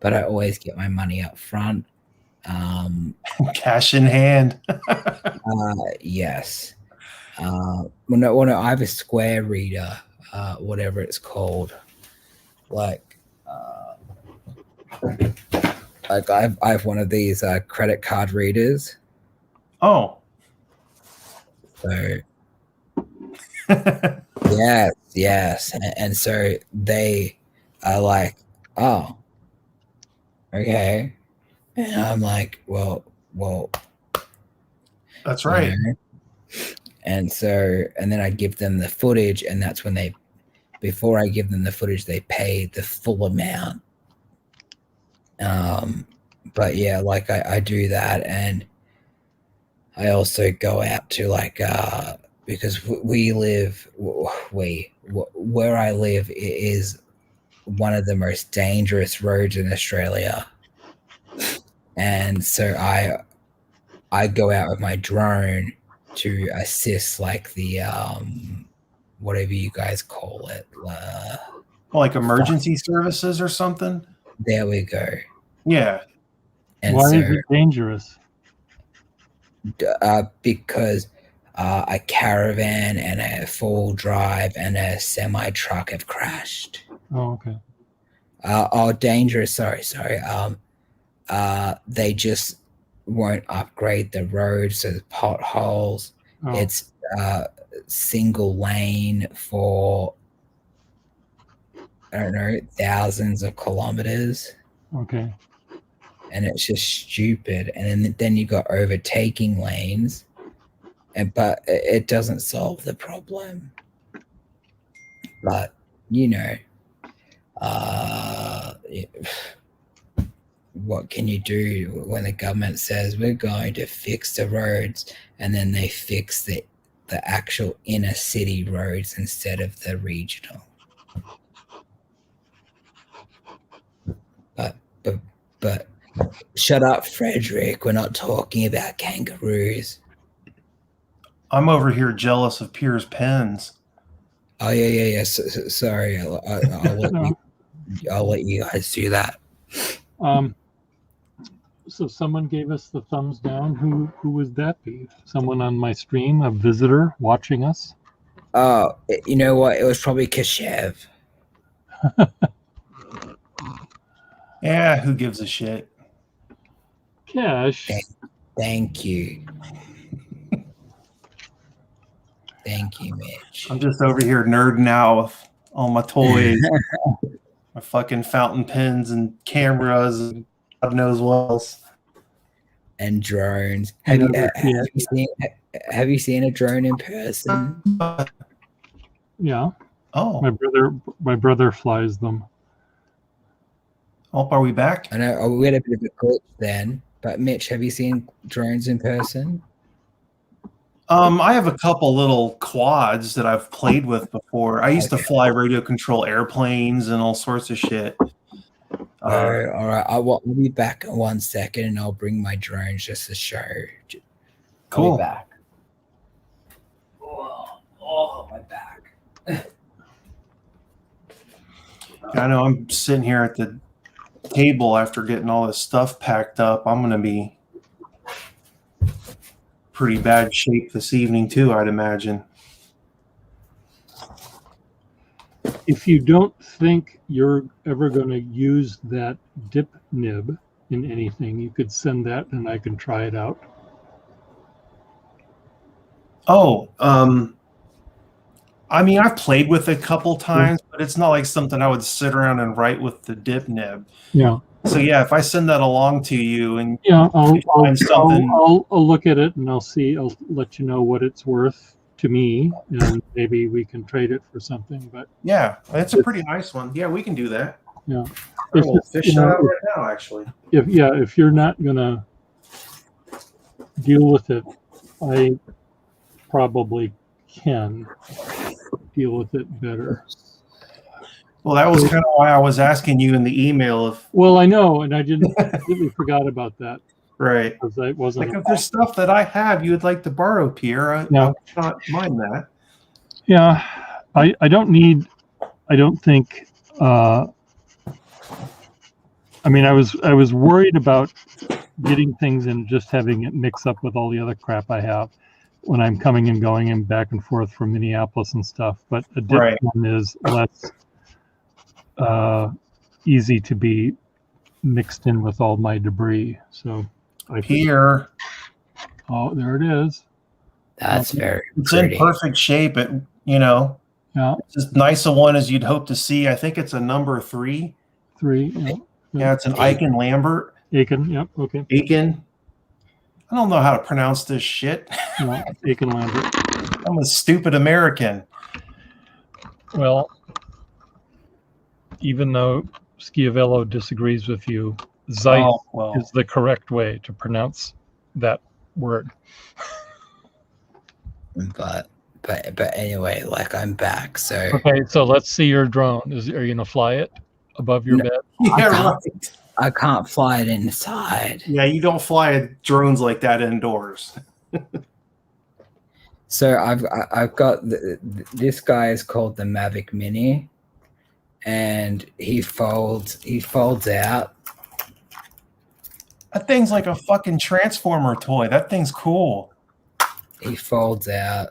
But I always get my money up front. Cash in hand. Yes. No, I have a Square Reader, whatever it's called. Like I have one of these credit card readers. Oh. So yes. And so they are like, oh, okay. And I'm like, well, that's right. And so, and then I give them the footage, and that's when before I give them the footage, they pay the full amount. But yeah, like I do that, and I also go out to like, because where I live is one of the most dangerous roads in Australia. And so I go out with my drone to assist, like the whatever you guys call it, like emergency services or something. There we go. Yeah, And Why so, is it dangerous? because a caravan and a full drive and a semi truck have crashed. Oh, okay. Dangerous. Sorry. They just won't upgrade the roads, so the potholes. Oh, It's single lane for, I don't know, thousands of kilometers, okay. and it's just stupid. And then you got overtaking lanes, but it doesn't solve the problem. But what can you do when the government says we're going to fix the roads, and then they fix the actual inner city roads instead of the regional? But shut up, Frederick. We're not talking about kangaroos. I'm over here jealous of Pierre's pens. Oh yeah. Sorry, I'll let you guys do that. So someone gave us the thumbs down. Who would that be? Someone on my stream, a visitor watching us? Oh, you know what? It was probably Kashev. Yeah, who gives a shit? Cash. Thank you. Thank you, Mitch. I'm just over here nerding out with all my toys, my fucking fountain pens and cameras and God knows what else. And drones. Have you seen a drone in person? Yeah. Oh, My brother flies them. are we back? I know we had a bit of a glitch then, but Mitch, have you seen drones in person? I have a couple little quads that I've played with before. I used to Okay. fly radio control airplanes and all sorts of shit. All right. I'll be back in 1 second, and I'll bring my drones just to show. I'll Cool. be back. Oh, my back. I know I'm sitting here at the table after getting all this stuff packed up. I'm going to be pretty bad shape this evening too, I'd imagine. If you don't think you're ever going to use that dip nib in anything, you could send that and I can try it out. Oh, I mean, I've played with it a couple times, but it's not like something I would sit around and write with the dip nib. Yeah. So yeah, if I send that along to you and Yeah, I'll look at it and I'll let you know what it's worth to me, and maybe we can trade it for something. But yeah, it's a pretty nice one. Yeah, we can do that. yeah, I will fish that out right now, actually. if you're not gonna deal with it, I probably can deal with it better. Well, that was kind of why I was asking you in the email if Well, I know, and I completely forgot about that right. because I wasn't. Like if there's stuff that I have you would like to borrow, Pierre, I would not mind that. Yeah, I don't need. I don't think. I mean, I was worried about getting things and just having it mix up with all the other crap I have when I'm coming and going and back and forth from Minneapolis and stuff. But a dip one is less easy to be mixed in with all my debris. So Pierre. Oh, there it is. That's very It's pretty. in perfect shape. Yeah. It's as nice a one as you'd hope to see. I think it's a number 3. 3. Yeah. Yeah, it's an Aiken Lambert. Aiken. Yep. Okay. Aiken. I don't know how to pronounce this shit. No, Aiken Lambert. I'm a stupid American. Well, even though Schiavello disagrees with you, Zeiss is the correct way to pronounce that word. But anyway, like I'm back. So okay, so let's see your drone. Are you gonna fly it above your bed? Yeah, I can't fly it inside. Yeah, you don't fly drones like that indoors. So I've got this guy is called the Mavic Mini, and he folds out, That thing's like a fucking Transformer toy. That thing's cool. He folds out,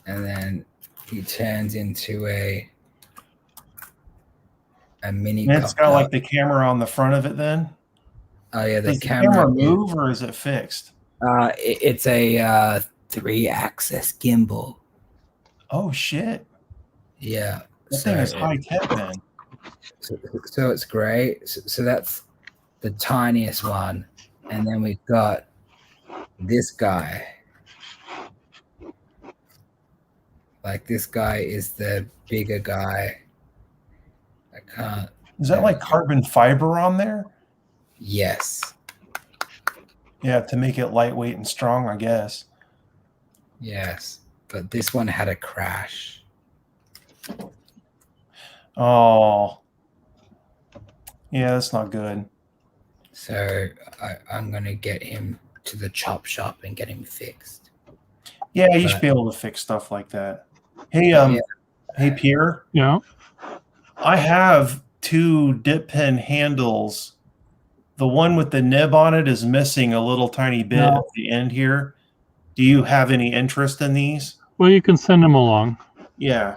and then he turns into a mini. And it's got like the camera on the front of it then? Oh yeah, Does the camera move or is it fixed? It's a 3-axis gimbal. Oh shit. Yeah. That thing is high tech then. So it's great. So that's the tiniest one. And then we've got this guy. Like this guy is the bigger guy. I can't. Is that like carbon fiber on there? Yes. Yeah, to make it lightweight and strong, I guess. Yes. But this one had a crash. Oh. Yeah, that's not good. So I'm going to get him to the chop shop and get him fixed. Yeah, you should be able to fix stuff like that. Hey, hey, Pierre. Yeah. I have 2 dip pen handles. The one with the nib on it is missing a little tiny bit at the end here. Do you have any interest in these? Well, you can send them along. Yeah.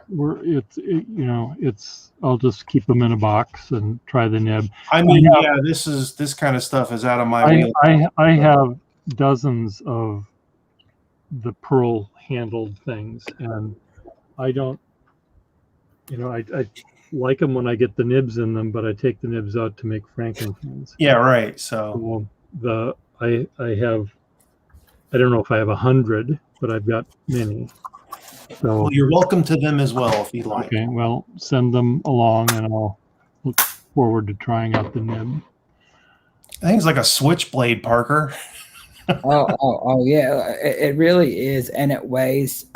I'll just keep them in a box and try the nib. I mean, this kind of stuff is out of my wheel. I have dozens of the pearl handled things, and I don't, I like them when I get the nibs in them, but I take the nibs out to make Frankensteins. Yeah, right. So I have, I don't know if I have 100, but I've got many. So well, you're welcome to them as well if you'd like. Okay, well, send them along, and I'll look forward to trying out the nib. I think it's like a switchblade, Parker. oh yeah, it really is, and it weighs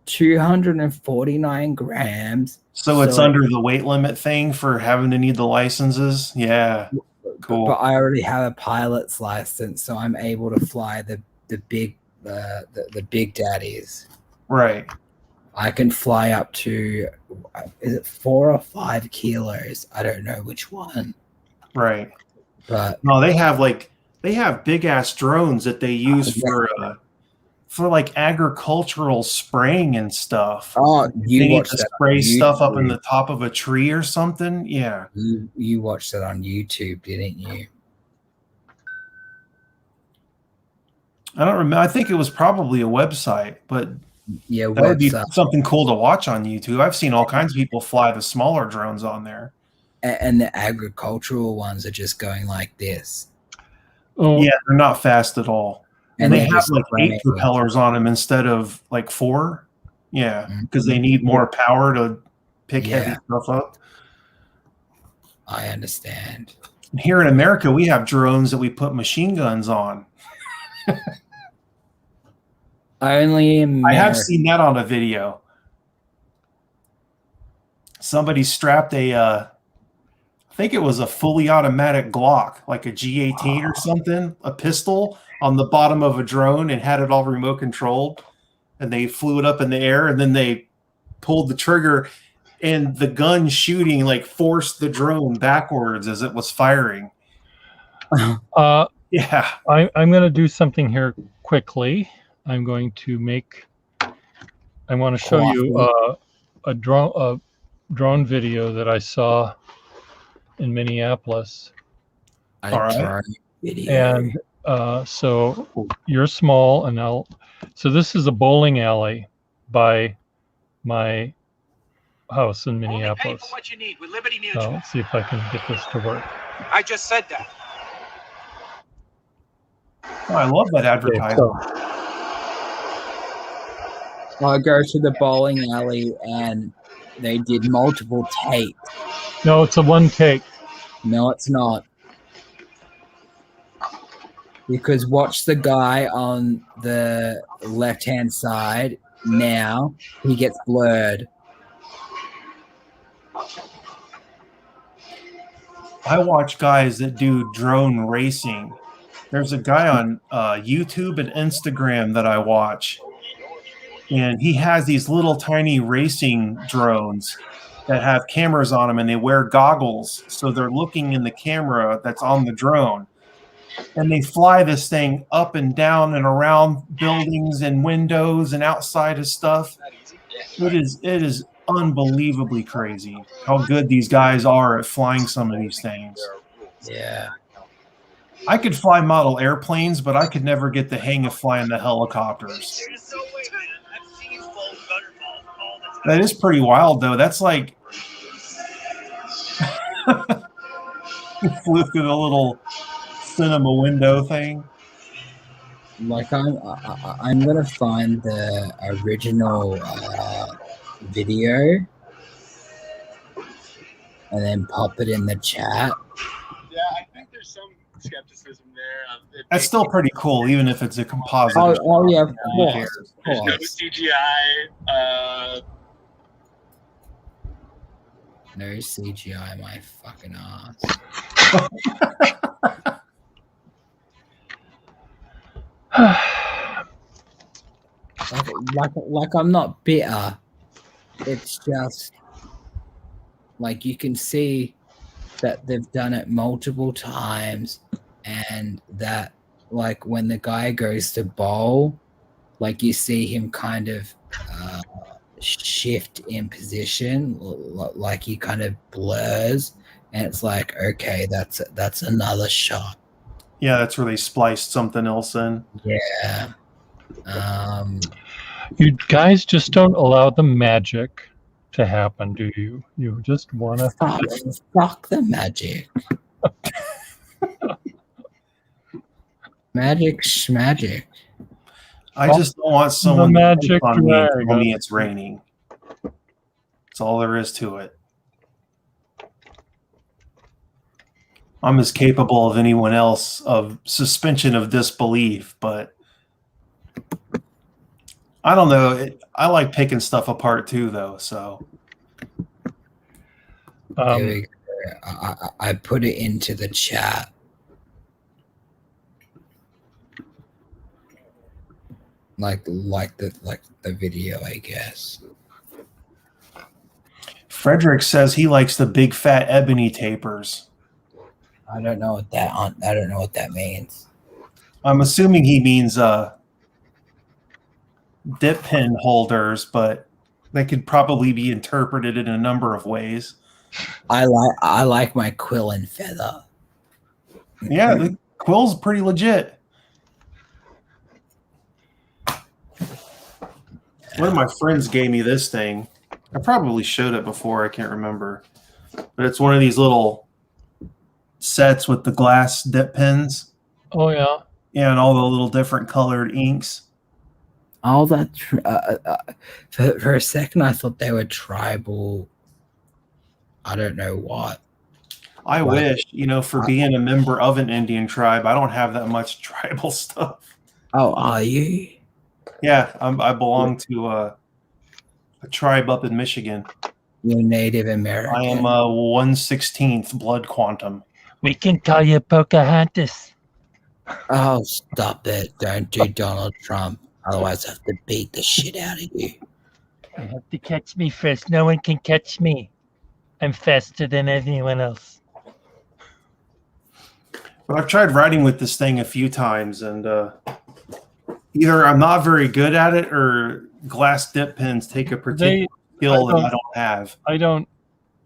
249 grams. So it's under the weight limit thing for having to need the licenses. Yeah, cool. But I already have a pilot's license, so I'm able to fly the big daddies. Right. I can fly up to, is it 4 or 5 kilos? I don't know which one. Right. But no, they have big ass drones that they use for like agricultural spraying and stuff. Oh, they need to spray stuff up in the top of a tree or something. Yeah. You watched that on YouTube, didn't you? I don't remember. I think it was probably a website, but yeah, that would be something cool to watch on YouTube. I've seen all kinds of people fly the smaller drones on there. And the agricultural ones are just going like this. Oh, yeah, they're not fast at all. And they have like 8 propellers on them instead of like 4. Yeah, because they need more power to pick heavy stuff up. I understand. Here in America, we have drones that we put machine guns on. I have seen that on a video. Somebody strapped I think it was a fully automatic Glock, like a G18 or something, a pistol on the bottom of a drone and had it all remote controlled. And they flew it up in the air and then they pulled the trigger and the gun shooting like forced the drone backwards as it was firing. Yeah. I'm going to do something here quickly. I'm going to I want to show you a drone video that I saw in Minneapolis. All right. And so you're small, and so this is a bowling alley by my house in Minneapolis. Only pay for what you need with Liberty Mutual. So let's see if I can get this to work. I just said that. Oh, I love that advertisement. Okay, so I go to the bowling alley and they did multiple takes. no, it's a one take. No, it's not. Because watch the guy on the left-hand side now. He gets blurred. I watch guys that do drone racing. There's a guy on YouTube and Instagram that I watch. And he has these little tiny racing drones. that have cameras on them, and they wear goggles, so they're looking in the camera that's on the drone, and they fly this thing up and down and around buildings and windows and outside of stuff. It is unbelievably crazy how good these guys are at flying some of these things. Yeah. I could fly model airplanes, but I could never get the hang of flying the helicopters. That is pretty wild, though. That's like flew through the little cinema window thing. Like I'm gonna find the original video and then pop it in the chat. Yeah, I think there's some skepticism there. That's still pretty cool, even if it's a composite. Oh yeah, of Who course, cares? of There's no course. CGI. No CGI, my fucking ass. Like I'm not bitter. It's just like you can see that they've done it multiple times, and that like when the guy goes to bowl, like you see him kind of shift in position, like he kind of blurs, and it's like, okay, that's another shot. Yeah, that's where they spliced something else in. Yeah. You guys just don't allow the magic to happen, do you? You just want to. Fuck the magic. Magic schmagic. I just don't want someone magic to on me and tell dragon. me it's raining. That's all there is to it. I'm as capable of anyone else of suspension of disbelief, but I don't know. I like picking stuff apart too, though. So Here we go. I put it into the chat. Like the video, I guess. Frederick says he likes the big fat ebony tapers. I don't know what that means. I'm assuming he means dip pin holders, but they could probably be interpreted in a number of ways. I like my quill and feather. Yeah, the quill's pretty legit. One of my friends gave me this thing. I probably showed it before. I can't remember. But it's one of these little sets with the glass dip pins. Oh yeah. Yeah, and all the little different colored inks. All that for a second, I thought they were tribal. I don't know what. I wish, for being a member of an Indian tribe, I don't have that much tribal stuff. Oh, are you? Yeah, I belong to a tribe up in Michigan. You're Native American. I am 1/16th blood quantum. We can call you Pocahontas. Oh, stop it. Don't do Donald Trump. Otherwise, I have to beat the shit out of you. You have to catch me first. No one can catch me. I'm faster than anyone else. But I've tried riding with this thing a few times, and either I'm not very good at it, or glass dip pins take a particular skill that I don't have. I don't.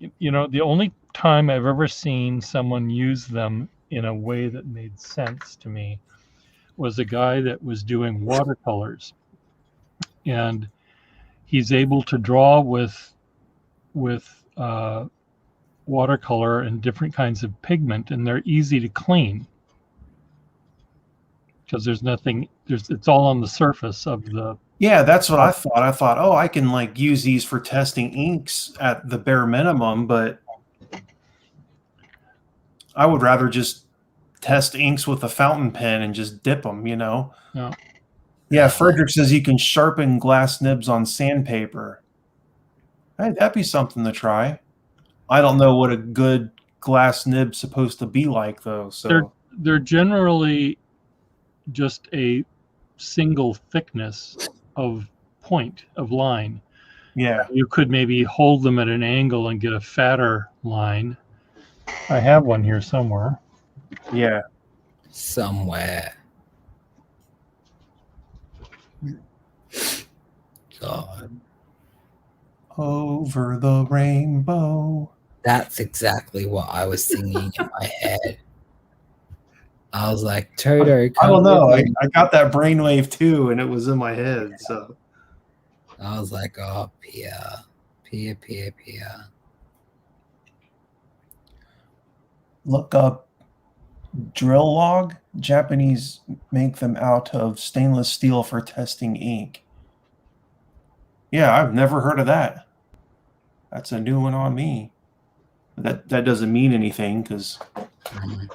The only time I've ever seen someone use them in a way that made sense to me was a guy that was doing watercolors, and he's able to draw with watercolor and different kinds of pigment, and they're easy to clean because it's all on the surface of the. Yeah, that's what I thought. I thought, I can use these for testing inks at the bare minimum, but I would rather just test inks with a fountain pen and just dip them, Yeah. Yeah, Frederick says you can sharpen glass nibs on sandpaper. Hey, that'd be something to try. I don't know what a good glass nib's supposed to be like, though. So They're generally just a single thickness of point of line. Yeah. You could maybe hold them at an angle and get a fatter line. I have one here somewhere. Yeah. Somewhere. God. Over the rainbow. That's exactly what I was singing in my head. I was like, Toto, I come don't know. with me. I got that brainwave too, and it was in my head. So I was like, oh, Pia. look up drill log. Japanese make them out of stainless steel for testing ink. Yeah, I've never heard of that. That's a new one on me. That doesn't mean anything because Mhm.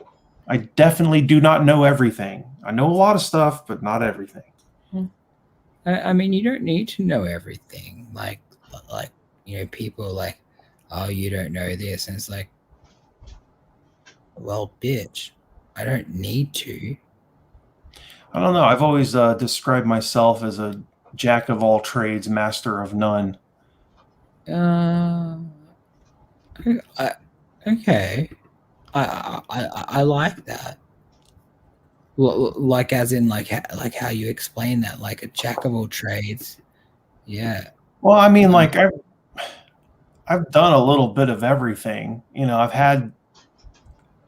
I definitely do not know everything. I know a lot of stuff, but not everything. I mean, you don't need to know everything. Like, people are like, oh, you don't know this. And it's like, well, bitch, I don't need to. I don't know. I've always described myself as a jack of all trades, master of none. Okay. I like that. Like, as in, like how you explain that, like a jack of all trades. Yeah. Well, I mean, like I've done a little bit of everything. You know, I've had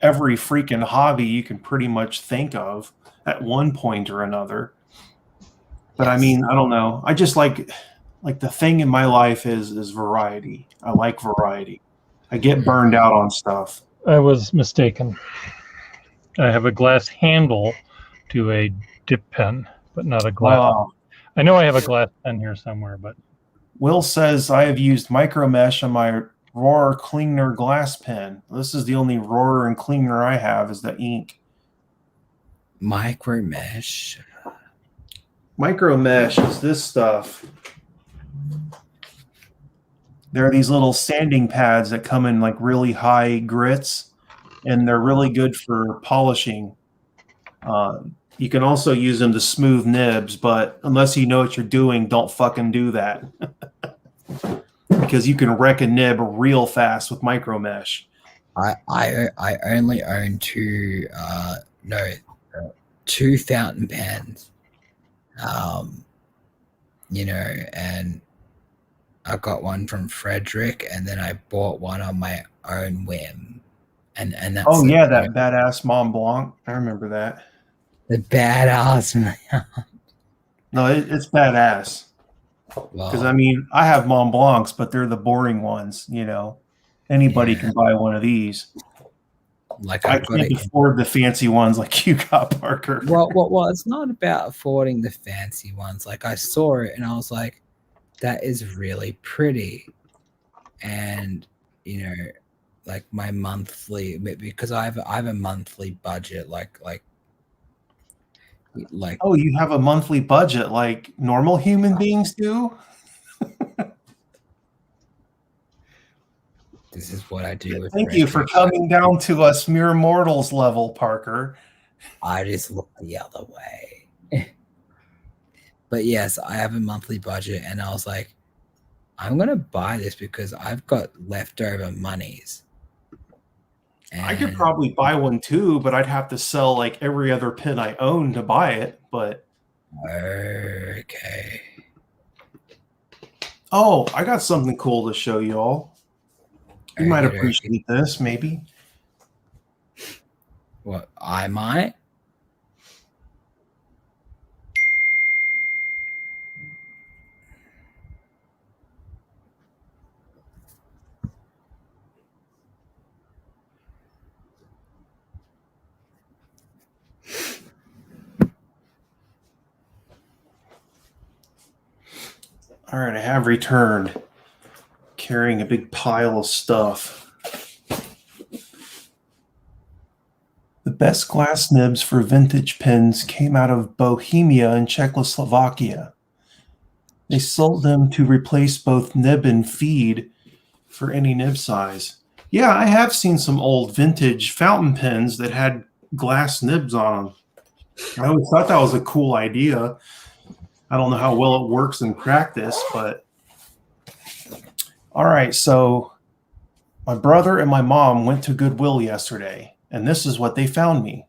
every freaking hobby you can pretty much think of at one point or another. But I Yes. mean, I don't know. I just like the thing in my life is variety. I like variety. I get burned out on stuff. I was mistaken. I have a glass handle to a dip pen, but not a glass. Wow. I know I have a glass pen here somewhere, but Will says I have used micro mesh on my Rohrer Klingner glass pen. This is the only Rohrer and Klingner I have is the ink. Micro mesh. Micro mesh is this stuff. There are these little sanding pads that come in like really high grits, and they're really good for polishing. You can also use them to smooth nibs, but unless you know what you're doing, don't fucking do that. Because you can wreck a nib real fast with micro mesh. I only own two fountain pens. And I got one from Frederick, and then I bought one on my own whim. And that's Oh it, yeah, that badass Mont Blanc. I remember that. the badass man. No, it's badass. Because I mean, I have Mont Blancs, but they're the boring ones. You know, anybody can buy one of these. Like I I've got can't it. afford the fancy ones like you got, Parker. Well, it's not about affording the fancy ones. Like I saw it and I was like, that is really pretty. And like my monthly, because I have a monthly budget, like Oh, you have a monthly budget like normal human beings do? this is what I do with Thank you for Frederick. coming down to us mere mortals level, Parker. I just look the other way. But yes, I have a monthly budget, and I was like, I'm gonna buy this because I've got leftover monies. I could probably buy one too, but I'd have to sell like every other pen I own to buy it. But okay. oh, I got something cool to show you all. You might appreciate this, maybe. What, I might? All right, I have returned, carrying a big pile of stuff. The best glass nibs for vintage pens came out of Bohemia and Czechoslovakia. They sold them to replace both nib and feed for any nib size. Yeah, I have seen some old vintage fountain pens that had glass nibs on them. I always thought that was a cool idea. I don't know how well it works in practice, but All right, so my brother and my mom went to Goodwill yesterday, and this is what they found me.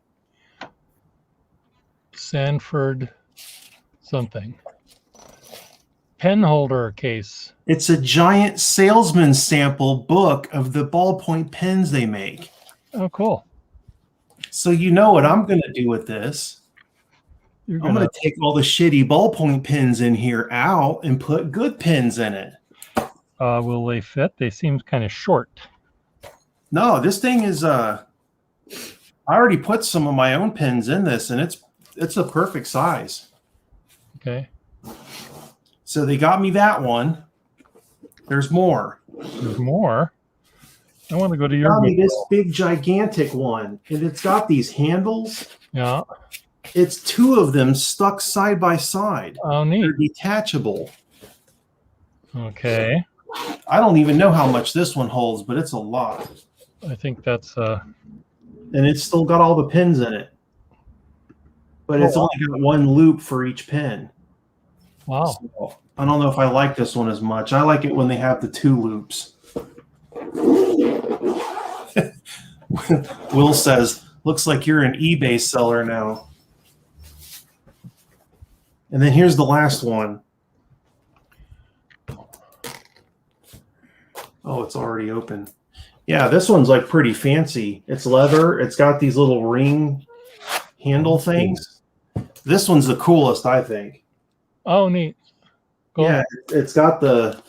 Sanford something. Pen holder case. It's a giant salesman sample book of the ballpoint pens they make. Oh, cool. So you know what I'm going to do with this? You're I'm going to take all the shitty ballpoint pens in here out and put good pens in it. will they fit? They seem kind of short. No, this thing is I already put some of my own pens in this, and it's a perfect size. Okay. So they got me that one. There's more. There's more. I want to go to They your got me this Goodwill. big gigantic one, and it's got these handles. Yeah. It's two of them stuck side by side. Oh, neat. They're detachable. Okay. I don't even know how much this one holds, but it's a lot. I think that's And it's still got all the pins in it. But it's only got one loop for each pin. wow. So, I don't know if I like this one as much. I like it when they have the two loops. Will says, looks like you're an eBay seller now. And then here's the last one. Oh, it's already open. Yeah, this one's like pretty fancy. It's leather. It's got these little ring handle things. This one's the coolest, I think. Oh, neat. Cool. Yeah, it's got the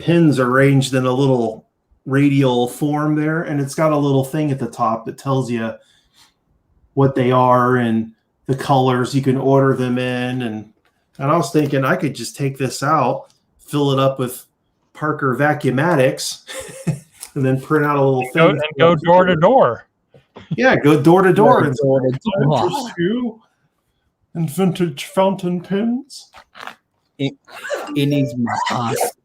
pins arranged in a little radial form there, and it's got a little thing at the top that tells you what they are and the colors you can order them in. And I was thinking I could just take this out, fill it up with Parker Vacuumatics, and then print out a little thing. Go door to door. Yeah, go door to door. And Door to door. interest you in vintage fountain pens. In his mask.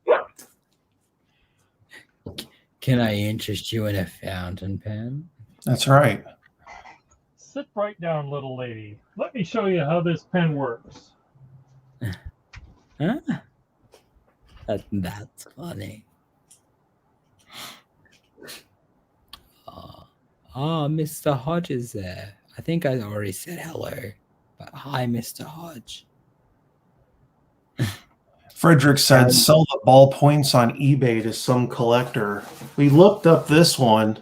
Can I interest you in a fountain pen? That's right. Sit right down, little lady. Let me show you how this pen works. Huh? That's funny. Mr. Hodge is there. I think I already said hello. But hi, Mr. Hodge. Frederick said, sell the ballpoints on eBay to some collector. We looked up this one,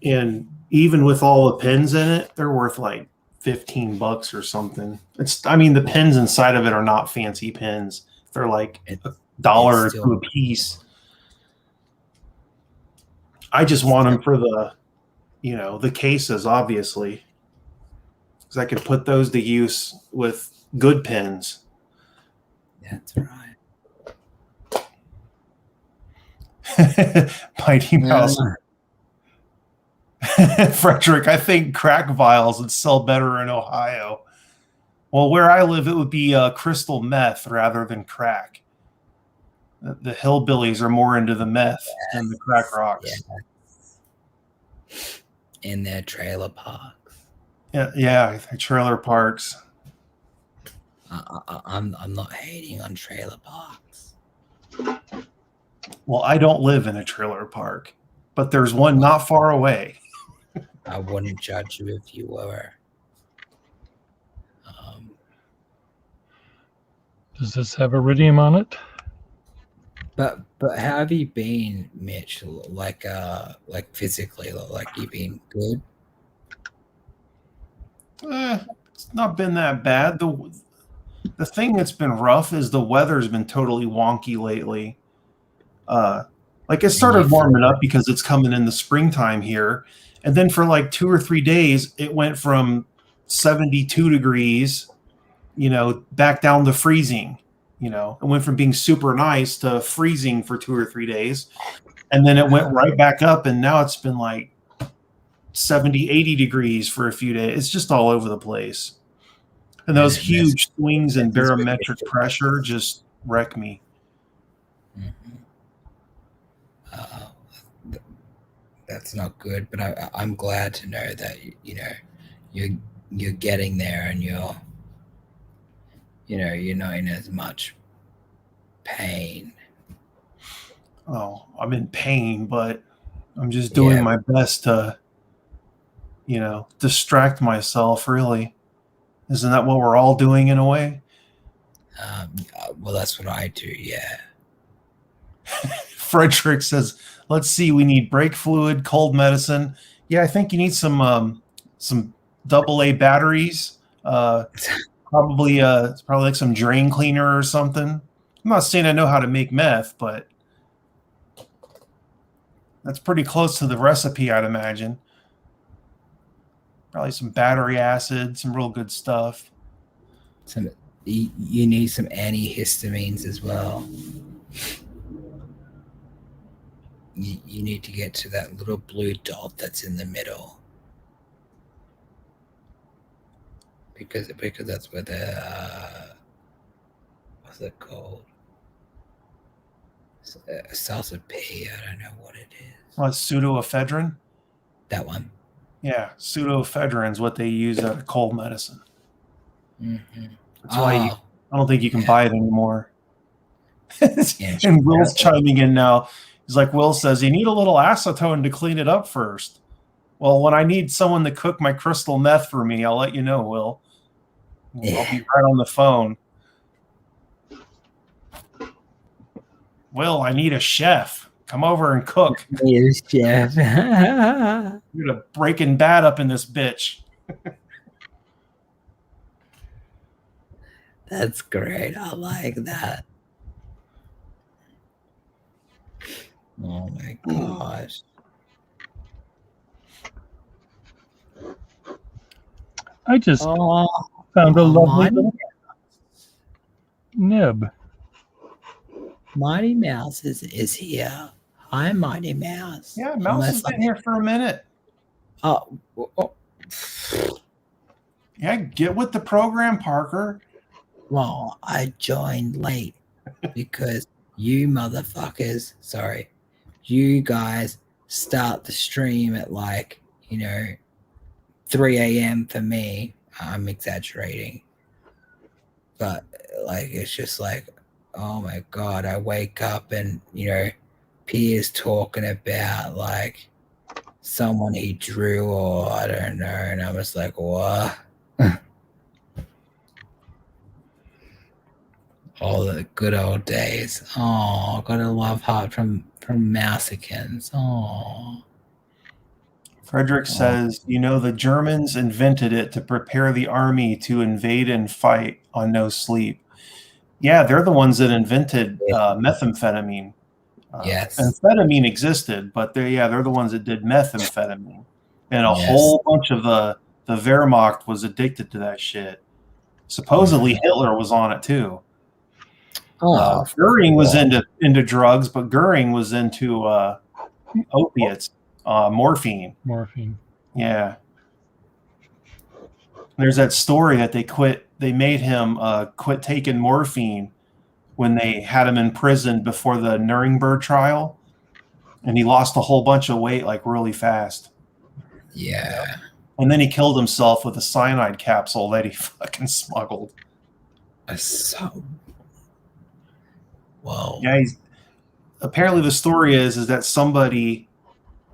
and even with all the pins in it, they're worth like $15 or something. The pins inside of it are not fancy pins. They're like $1 or it's still- $2 a piece. I just want them for the cases, obviously, because I could put those to use with good pins. That's right. Mighty Mouse. Frederick, I think crack vials would sell better in Ohio. Well, where I live, it would be crystal meth rather than crack. The hillbillies are more into the meth than the crack rocks. Yeah. In their trailer parks. Yeah, trailer parks. I'm not hating on trailer parks. Well, I don't live in a trailer park, but there's one not far away. I wouldn't judge you if you were. Does this have iridium on it? But how have you been, Mitch? Like physically, like you been good? It's not been that bad. The thing that's been rough is the weather's been totally wonky lately. Like it started warming up because it's coming in the springtime here. And then for like 2 or 3 days, it went from 72 degrees, back down to freezing. It went from being super nice to freezing for 2 or 3 days. And then it went right back up. And now it's been like 70, 80 degrees for a few days. It's just all over the place. And those huge swings in barometric pressure just wreck me. Mm-hmm. That's not good, but I'm glad to know that you're getting there and you're not in as much pain. oh, I'm in pain, but I'm just doing Yeah. my best to, distract myself, really. Isn't that what we're all doing in a way? Well, that's what I do. Yeah. Frederick says, let's see, we need brake fluid, cold medicine. Yeah, I think you need some AA batteries. Probably it's probably like some drain cleaner or something. I'm not saying I know how to make meth, but that's pretty close to the recipe, I'd imagine. Probably some battery acid, some real good stuff. You need some antihistamines as well. You need to get to that little blue dot that's in the middle. Because that's where the what's it called? Starts with P. I don't know what it is. Well, it's pseudoephedrine. That one. Yeah, pseudoephedrine is what they use at cold medicine. Mm-hmm. That's why I don't think you can buy it anymore. Yeah, And Will's chiming in now. He's like, Will says, you need a little acetone to clean it up first. Well, when I need someone to cook my crystal meth for me, I'll let you know, Will. I'll be right on the phone. Will, I need a chef. Come over and cook. Yes, chef. You're the Breaking Bad up in this bitch. That's great. I like that. Oh my gosh. I just Oh, found a lovely Mighty, little nib. Mighty Mouse is here. Hi, Mighty Mouse. Yeah, Mouse has been here for a minute. Oh, Yeah, get with the program, Parker. well, I joined late because you motherfuckers, sorry, you guys start the stream at 3 a.m. for me. I'm exaggerating. But it's just oh my God, I wake up and, Pierre's talking about someone he drew or I don't know. And I was like, what? All the good old days. Oh, got a love heart from Mousekins. Oh. Frederick says, the Germans invented it to prepare the army to invade and fight on no sleep. Yeah, they're the ones that invented methamphetamine. Yes. Amphetamine existed, but they're the ones that did methamphetamine. And a whole bunch of the Wehrmacht was addicted to that shit. Supposedly Hitler was on it too. Goering was into drugs, but Goering was into opiates, morphine. Morphine. Yeah. There's that story that they made him quit taking morphine when they had him in prison before the Nuremberg trial, and he lost a whole bunch of weight really fast. Yeah. And then he killed himself with a cyanide capsule that he fucking smuggled. So, whoa. Yeah, apparently the story is that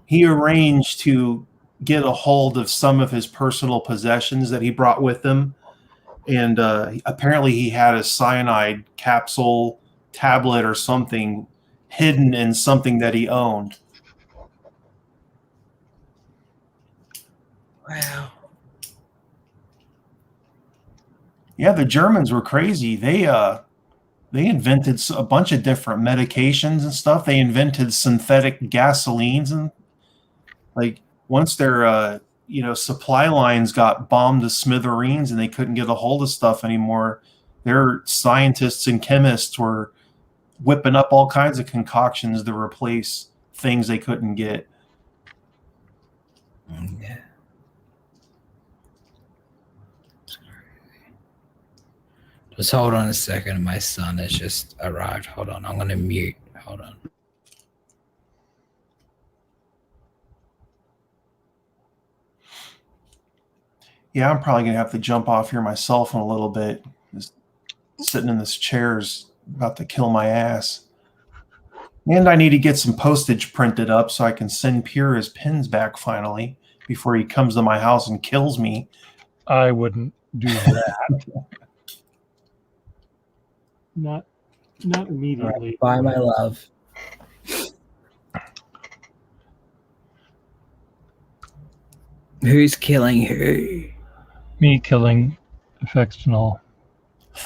he arranged to get a hold of some of his personal possessions that he brought with him. And apparently he had a cyanide capsule, tablet, or something hidden in something that he owned. Wow. Yeah, the Germans were crazy. They invented a bunch of different medications and stuff. They invented synthetic gasolines, and once their supply lines got bombed to smithereens and they couldn't get a hold of stuff anymore, their scientists and chemists were whipping up all kinds of concoctions to replace things they couldn't get. Yeah. Just hold on a second. My son has just arrived. Hold on. I'm going to mute. Hold on. Yeah, I'm probably going to have to jump off here myself in a little bit. Just sitting in this chair is about to kill my ass. And I need to get some postage printed up so I can send Pure his pins back finally before he comes to my house and kills me. I wouldn't do that. Not immediately. Bye, my love. Who's killing who? Me killing Affectional.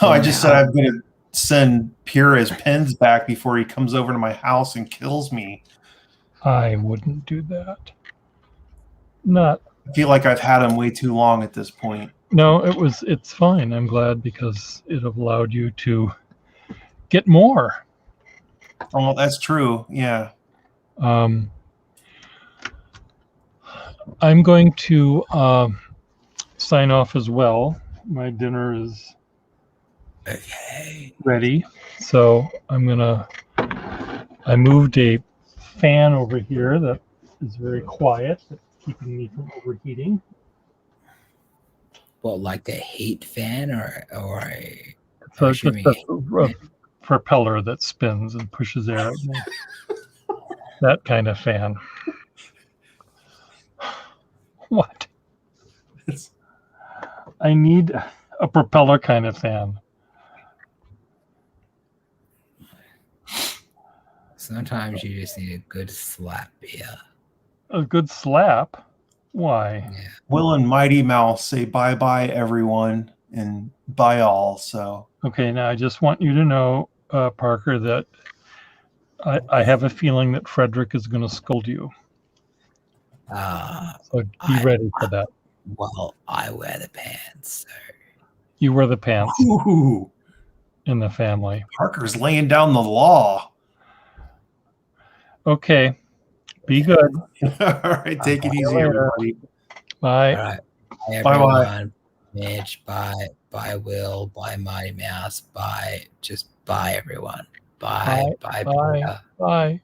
Oh, I just said I'm going to send Pure his pins back before he comes over to my house and kills me. I wouldn't do that. Not. I feel like I've had him way too long at this point. No, it's fine. I'm glad because it allowed you to get more. Oh, that's true. Yeah. I'm going to sign off as well. My dinner is Okay. ready. So I moved a fan over here that is very quiet, that's keeping me from overheating. What, like a heat fan or a So I'm it's just assuming a propeller that spins and pushes air at me. That kind of fan. What? I need a propeller kind of fan. sometimes you just need a good slap beer. A good slap? Why? Yeah. Will and Mighty Mouse say bye-bye, everyone, and bye all. So Okay, now I just want you to know, Parker, that I have a feeling that Frederick is going to scold you. So be ready for that. Well, I wear the pants, so You wear the pants ooh, in the family. Parker's laying down the law. Okay, be good. All right, take it easy, later. everybody. Bye. all right. Bye, Bye-bye. everyone. Mitch, bye. Bye, Will. Bye, Mighty Mouse. Bye. Just bye, everyone. Bye. Bye. Bye. Peter. Bye.